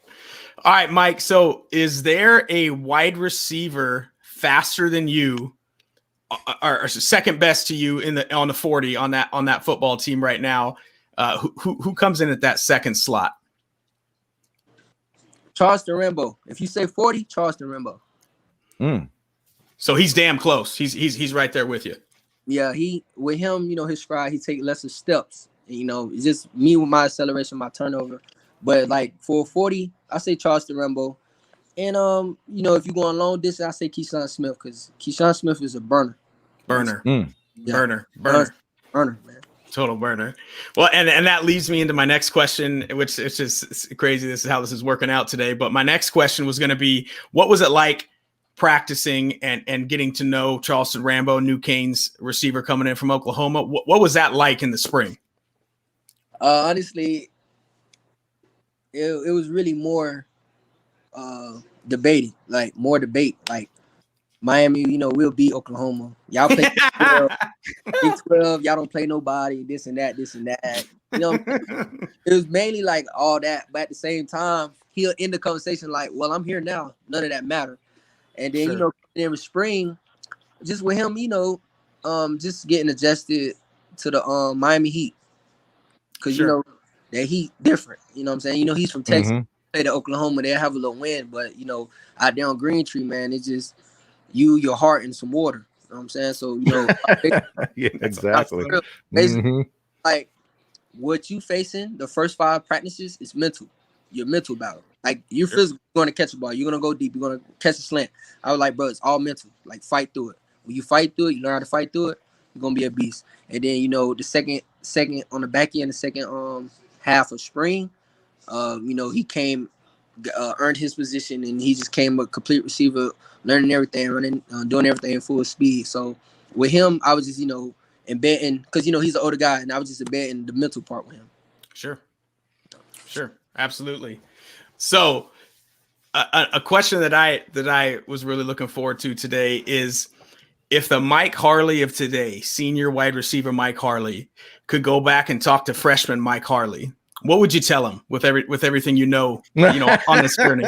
right, Mike. So is there a wide receiver faster than you or second best to you on the 40 on that football team right now? Who comes in at that second slot? Charleston Rambo. If you say 40, Charleston Rambo. So he's damn close. He's right there with you. Yeah, with him, his stride, he take lesser steps. It's just me with my acceleration, my turnover. But like for 40, I say Charleston Rambo. And if you go on long distance, I say Keyshawn Smith because Keyshawn Smith is a burner. Burner, man. Total burner. Well, and that leads me into my next question, which it's just crazy. This is how this is working out today. But my next question was going to be, what was it like practicing and getting to know Charleston Rambo, New Cane's receiver coming in from Oklahoma? What was that like in the spring? Honestly, it was really more debating, like more debate. Like Miami, we'll beat Oklahoma. Y'all play Big 12, y'all don't play nobody, this and that. It was mainly like all that, but at the same time, he'll end the conversation like, well, I'm here now. None of that matter. And then, in the spring, just with him, just getting adjusted to the Miami Heat. Because, that Heat different. You know what I'm saying? He's from Texas. Mm-hmm. Play to Oklahoma, they'll have a little win. But, out there on Green Tree, man, it's just your heart and some water. You know what I'm saying? So, yeah, exactly. Basically, like what you facing the first 5 practices is mental. Your mental battle. Like you're physically going to catch a ball. You're going to go deep. You're going to catch a slant. I was like, bro, it's all mental. Like fight through it. When you fight through it, you learn how to fight through it. You're going to be a beast. And then, the second on the back end, the second half of spring, he came, earned his position, and he just came a complete receiver, learning everything, running, doing everything full speed. So with him, I was just, embedding, because, he's an older guy, and I was just embedding the mental part with him. Sure. Absolutely. So a question that I was really looking forward to today is if the Mike Harley of today, senior wide receiver Mike Harley, could go back and talk to freshman Mike Harley, what would you tell him with everything on this journey?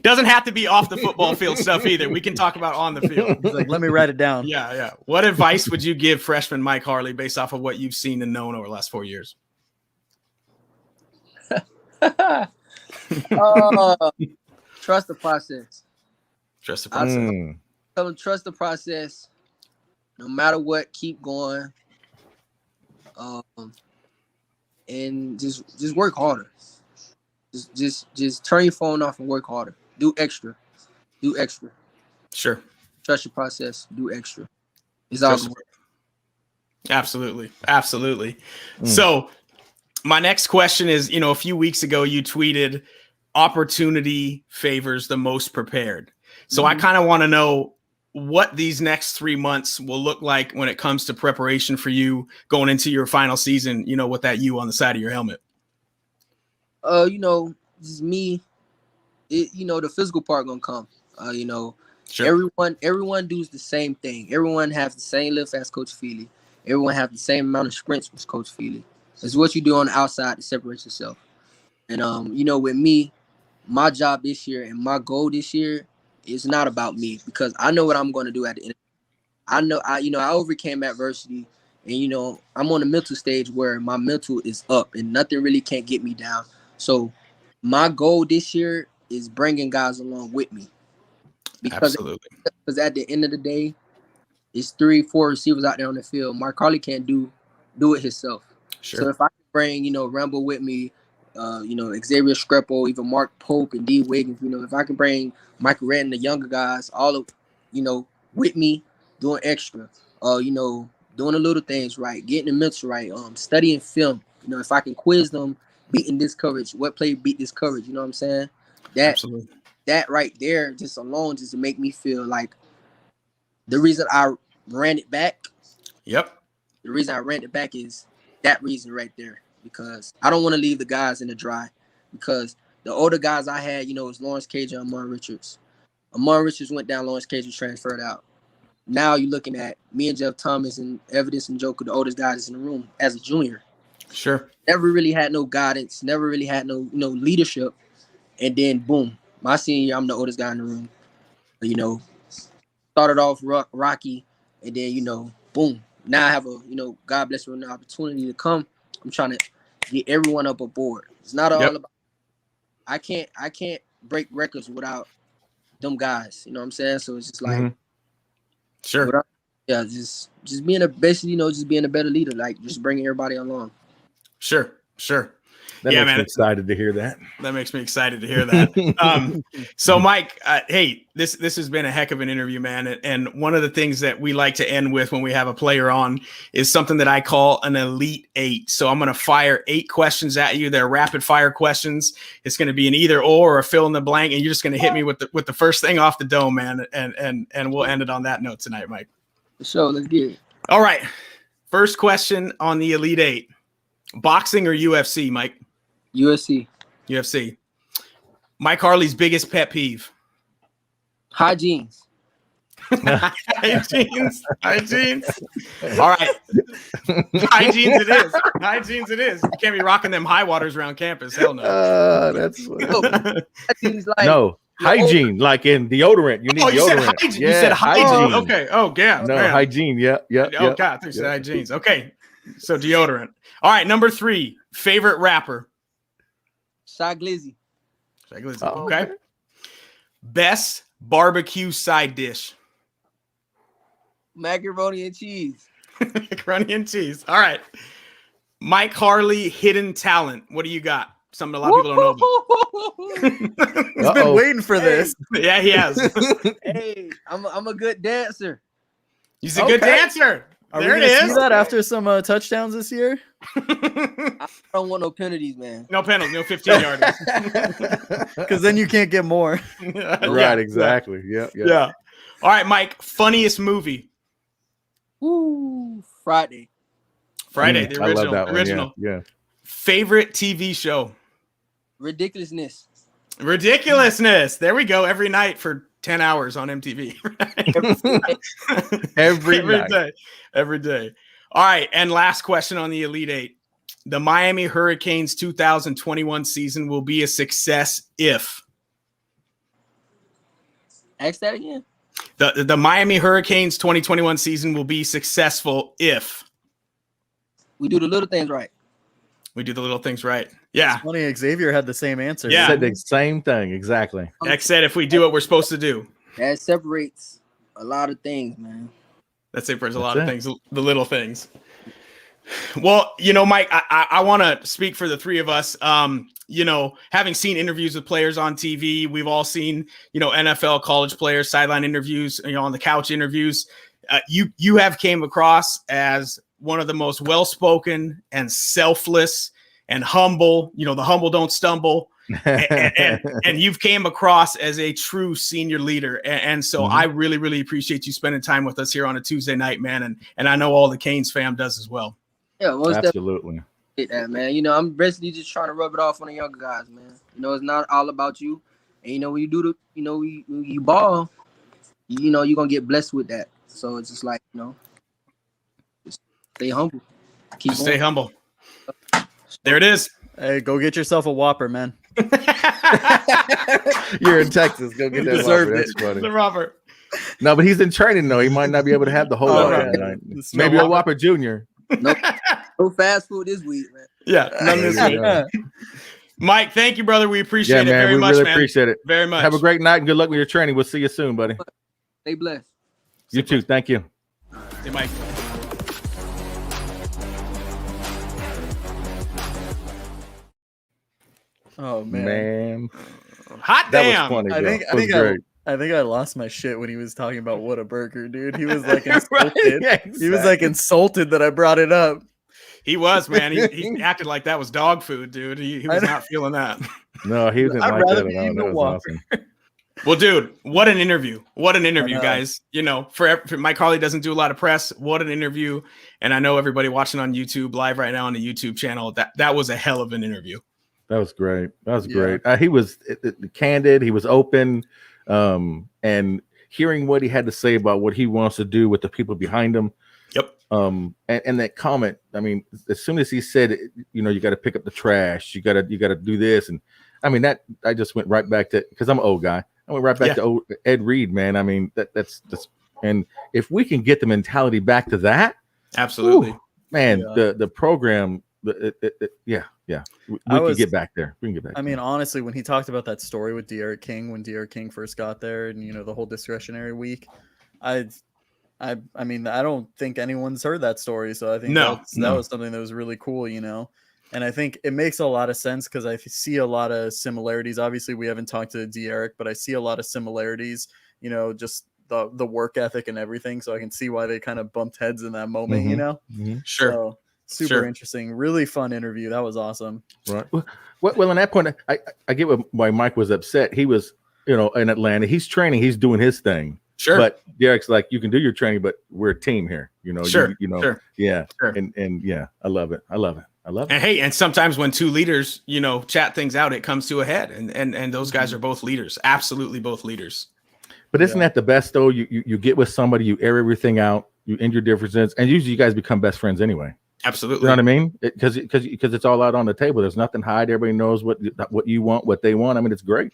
Doesn't have to be off the football field stuff either. We can talk about on the field. He's like, let me write it down. Yeah. What advice would you give freshman Mike Harley based off of what you've seen and known over the last 4 years? Trust the process. Trust the process. Tell them trust the process. No matter what, keep going. And just work harder. Just turn your phone off and work harder. Do extra. Sure. Trust your process. Do extra. It's all good. Absolutely. So My next question is, a few weeks ago you tweeted opportunity favors the most prepared. So I kind of want to know what these next 3 months will look like when it comes to preparation for you going into your final season, with that U on the side of your helmet. Just me, the physical part gonna come. Sure. Everyone does the same thing. Everyone has the same lift as Coach Feely. Everyone has the same amount of sprints as Coach Feely. It's what you do on the outside to separate yourself. And with me, my job this year and my goal this year is not about me, because I know what I'm going to do at the end. I overcame adversity, and I'm on a mental stage where my mental is up and nothing really can't get me down. So my goal this year is bringing guys along with me. Because at the end of the day, it's 3-4 receivers out there on the field. Mike Harley can't do it himself. Sure. So if I can bring, Rambo with me, Xavier Screpo, even Mark Pope and D. Wiggins, if I can bring Michael Redden, the younger guys, all of, with me, doing extra, doing the little things right, getting the mental right, studying film. If I can quiz them, beating this coverage, what play beat this coverage, you know what I'm saying? Absolutely. That right there, just alone, just to make me feel like the reason I ran it back. Yep. The reason I ran it back is that reason right there, because I don't want to leave the guys in the dry, because the older guys I had, was Lawrence Cage and Amon Richards. Amon Richards went down, Lawrence Cage was transferred out. Now you're looking at me and Jeff Thomas and Evidence and Joker, the oldest guys in the room, as a junior. Sure. Never really had no guidance, never really had no leadership. And then boom, my senior year, I'm the oldest guy in the room. Started off rocky, and then boom. Now I have a God bless me with an opportunity to come. I'm trying to get everyone up aboard. It's not all about. I can't break records without them guys. You know what I'm saying? So it's just like, sure. Just being just being a better leader, like just bringing everybody along. Sure. That makes me excited to hear that. That makes me excited to hear that. So, Mike, hey, this has been a heck of an interview, man. And one of the things that we like to end with when we have a player on is something that I call an Elite 8. So I'm going to fire 8 questions at you. They're rapid fire questions. It's going to be an either or a fill in the blank, and you're just going to hit me with the first thing off the dome, man. And we'll end it on that note tonight, Mike. For sure, let's get it. All right. First question on the Elite 8. Boxing or UFC, Mike? UFC. Mike Harley's biggest pet peeve? High jeans. High jeans. All right. High jeans it is. You can't be rocking them high waters around campus. Hell no. That's no. Hygiene, like in deodorant. You need deodorant. You said hygiene. Okay. Oh, yeah. No, man. Hygiene. Yeah. Oh, God. You said hygiene. Okay. So deodorant. All right. Number 3. Favorite rapper? Shy Glizzy. Okay. Best barbecue side dish? Macaroni and cheese. Macaroni and cheese. All right. Mike Harley, hidden talent. What do you got? Something a lot of people don't know about. He's been waiting for this. Yeah, he has. Hey, I'm a good dancer. He's a good dancer. Are we gonna see that after some touchdowns this year? I don't want no penalties, man. No penalties, no 15-yarders. Because then you can't get more. Right, exactly. Yeah. All right, Mike. Funniest movie? Ooh, Friday. The original. I love that one. Original. Yeah. Favorite TV show? Ridiculousness. There we go. Every night for 10 hours on MTV. Every day. All right. And last question on the Elite 8. The Miami Hurricanes 2021 season will be a success if. Ask that again. The Miami Hurricanes 2021 season will be successful if. We do the little things right. Yeah. It's funny, Xavier had the same answer. Yeah. He said the same thing. Exactly. X said if we do what we're supposed to do. That separates a lot of things, man. That separates a lot of things, the little things. Well, Mike, I want to speak for the three of us. Having seen interviews with players on TV, we've all seen, NFL college players, sideline interviews, on the couch interviews. You have came across as one of the most well-spoken and selfless and humble. You know, the humble don't stumble. and you've came across as a true senior leader. And so I really, really appreciate you spending time with us here on a Tuesday night, man. And I know all the Canes fam does as well. Yeah, most absolutely. That, man. You know, I'm basically just trying to rub it off on the younger guys, man. You know, it's not all about you. And you know, when you do you ball, you know, you're gonna get blessed with that. So it's just like, you know, just stay humble. Stay humble. There it is. Hey, go get yourself a Whopper, man. You're in Texas. Go get that Whopper. That's funny. The Robert. No, but he's in training though. He might not be able to have the whole Whopper tonight. Maybe a Whopper Junior. No fast food this week, man. Yeah, none this week. Mike, thank you, brother. We appreciate it very much, really man. Appreciate it very much. Have a great night and good luck with your training. We'll see you soon, buddy. Stay blessed. You too. Thank you. Hey, Mike. Oh man. Hot That damn. was funny. I think I lost my shit when he was talking about what a burger, dude. He was like insulted. Yeah, exactly. He was like insulted that I brought it up. He was, man. He acted like that was dog food, dude. He was not feeling that. No, he didn't like that at all. That was awesome. Well, dude, what an interview. What an interview, for Mike Harley doesn't do a lot of press. What an interview. And I know everybody watching on YouTube live right now on the YouTube channel, that was a hell of an interview. That was great. Great. He was candid. He was open. And hearing what he had to say about what he wants to do with the people behind him. Yep. And that comment, I mean, as soon as he said, you know, you got to pick up the trash, you got to do this. And I mean, that I just went right back to, because I'm an old guy. I went right back to old Ed Reed, man. I mean, that's just, and if we can get the mentality back to that, absolutely, man, the program, we can get back there. We can get back. I mean, honestly, when he talked about that story with De'Aaron King, when De'Aaron King first got there, and you know, the whole discretionary week, I mean, I don't think anyone's heard that story, so I think that was something that was really cool, you know. And I think it makes a lot of sense because I see a lot of similarities. Obviously, we haven't talked to De'Aaron, but I see a lot of similarities, you know, just the work ethic and everything. So I can see why they kind of bumped heads in that moment, you know? Sure. So, super interesting. Really fun interview. That was awesome. Right. Well, on that point, I get why Mike was upset. He was, you know, in Atlanta. He's training. He's doing his thing. Sure. But Derek's like, you can do your training, but we're a team here. You know. Sure. You know. Sure. Yeah. Sure. And yeah, I love it. And hey, and sometimes when two leaders, you know, chat things out, it comes to a head. And those guys are both leaders. Absolutely both leaders. But isn't that the best though? You get with somebody, you air everything out, you end your differences, and usually you guys become best friends anyway. Absolutely. You know what I mean? Because it's all out on the table. There's nothing to hide. Everybody knows what you want, what they want. I mean, it's great.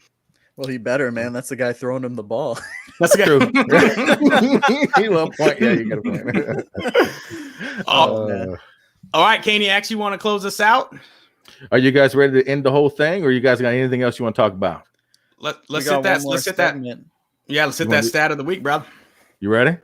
Well, he better, man. That's the guy throwing him the ball. That's true. Well, point. Yeah, you got a point. All right, Caniacs, you want to close us out? Are you guys ready to end the whole thing, or you guys got anything else you want to talk about? Let's hit that. Let's hit that. Yeah, let's hit that stat of the week, bro. You ready?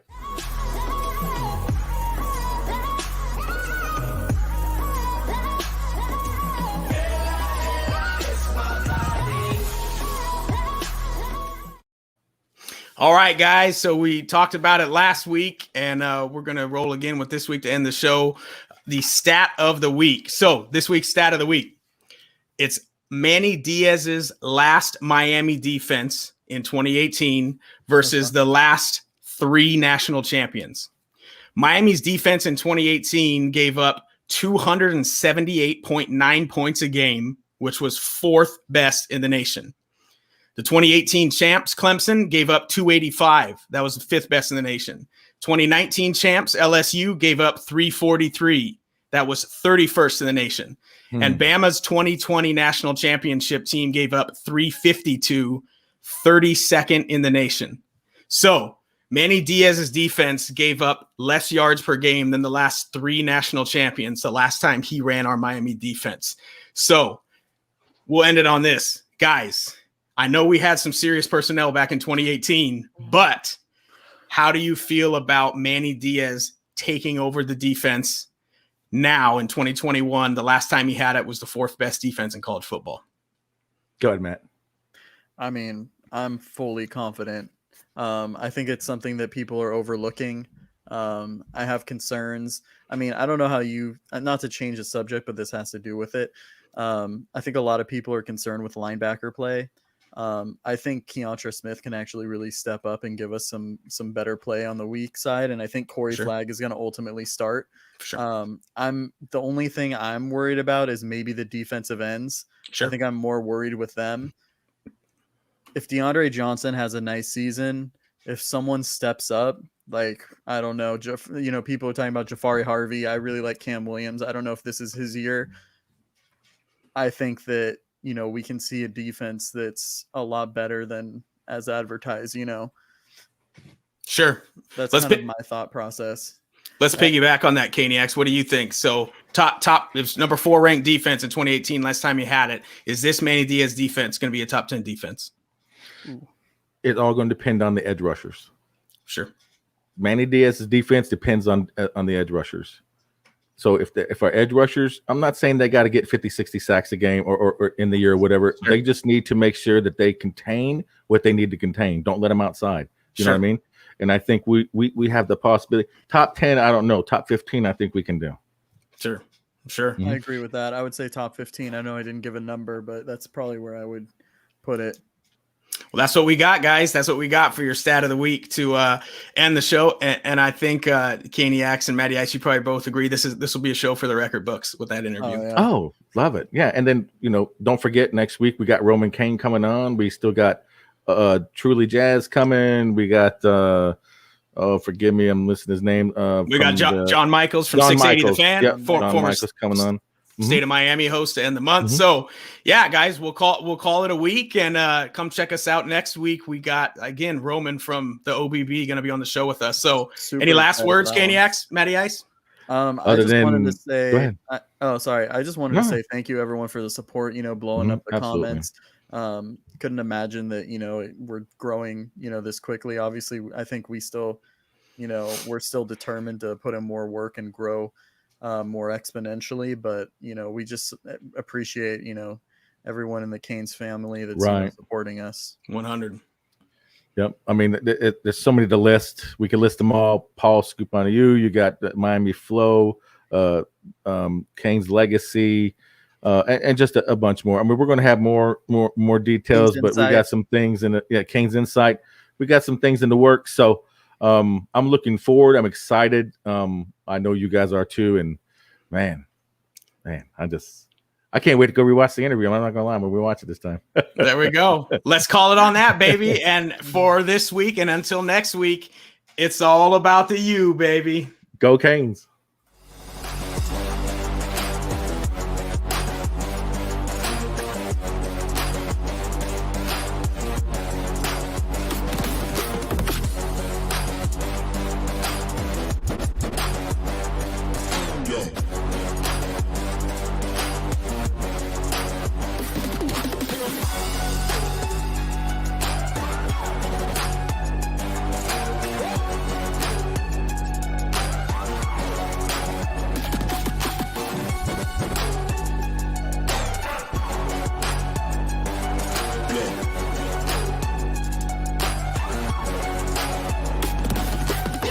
All right, guys. So we talked about it last week, and we're going to roll again with this week to end the show. The stat of the week. So this week's stat of the week, it's Manny Diaz's last Miami defense in 2018 versus the last three national champions. Miami's defense in 2018 gave up 278.9 points a game, which was fourth best in the nation. The 2018 champs, Clemson, gave up 285. That was the fifth best in the nation. 2019 champs, LSU, gave up 343. That was 31st in the nation. And Bama's 2020 national championship team gave up 352, 32nd in the nation. So Manny Diaz's defense gave up less yards per game than the last three national champions the last time he ran our Miami defense. So we'll end it on this. Guys, I know we had some serious personnel back in 2018, but how do you feel about Manny Diaz taking over the defense now in 2021? The last time he had it was the fourth best defense in college football. Go ahead, Matt. I mean, I'm fully confident. I think it's something that people are overlooking. I have concerns. I mean, I don't know how you, not to change the subject, but this has to do with it. I think a lot of people are concerned with linebacker play. I think Keontra Smith can actually really step up and give us some better play on the weak side, and I think Corey Flagg is going to ultimately start. I'm the only thing I'm worried about is maybe the defensive ends. I think I'm more worried with them. If DeAndre Johnson has a nice season, if someone steps up, like, I don't know, people are talking about Jafari Harvey. I really like Cam Williams. I don't know if this is his year. I think that, we can see a defense that's a lot better than as advertised, Sure. That's kind of my thought process. Let's piggyback on that, Kaniacs. What do you think? So top, it's number 4 ranked defense in 2018. Last time you had it, is this Manny Diaz defense going to be a top 10 defense? It's all going to depend on the edge rushers. Sure. Manny Diaz's defense depends on the edge rushers. So if our edge rushers, I'm not saying they got to get 50, 60 sacks a game or in the year or whatever. Sure. They just need to make sure that they contain what they need to contain. Don't let them outside. You know what I mean? And I think we have the possibility. Top 10, I don't know. Top 15, I think we can do. Sure. I agree with that. I would say top 15. I know I didn't give a number, but that's probably where I would put it. Well, that's what we got, guys. That's what we got for your stat of the week to end the show. And I think Kaniacs and Matty Ice, you probably both agree this will be a show for the record books with that interview. Oh, love it. Yeah. And then, don't forget next week we got Roman Kane coming on. We still got Truly Jazz coming. We got forgive me, I'm missing his name. We got John Michaels from 680 The Fan. Yep, John Michaels coming on. State of Miami host to end the month. So yeah, guys, we'll call it a week and come check us out next week. We got again Roman from the OBB going to be on the show with us. So any last words, Kaniacs, Matty Ice? I just wanted to say I just wanted to say thank you everyone for the support, blowing up the comments. Couldn't imagine that, we're growing, this quickly. Obviously, I think we still, we're still determined to put in more work and grow more exponentially, but we just appreciate everyone in the Canes family that's supporting us. 100. Yep. I mean, there's so many to list. We can list them all. Paul Scoop on you got the Miami Flow, Canes Legacy, and just a bunch more. I mean, we're going to have more details, Canes but Insight. We got some things in Canes Insight. We got some things in the works. So I'm looking forward. I'm excited. I know you guys are too. And man, I can't wait to go rewatch the interview. I'm not gonna lie, I'm gonna rewatch it this time. There we go. Let's call it on that, baby. And for this week and until next week, it's all about the U, baby. Go Canes.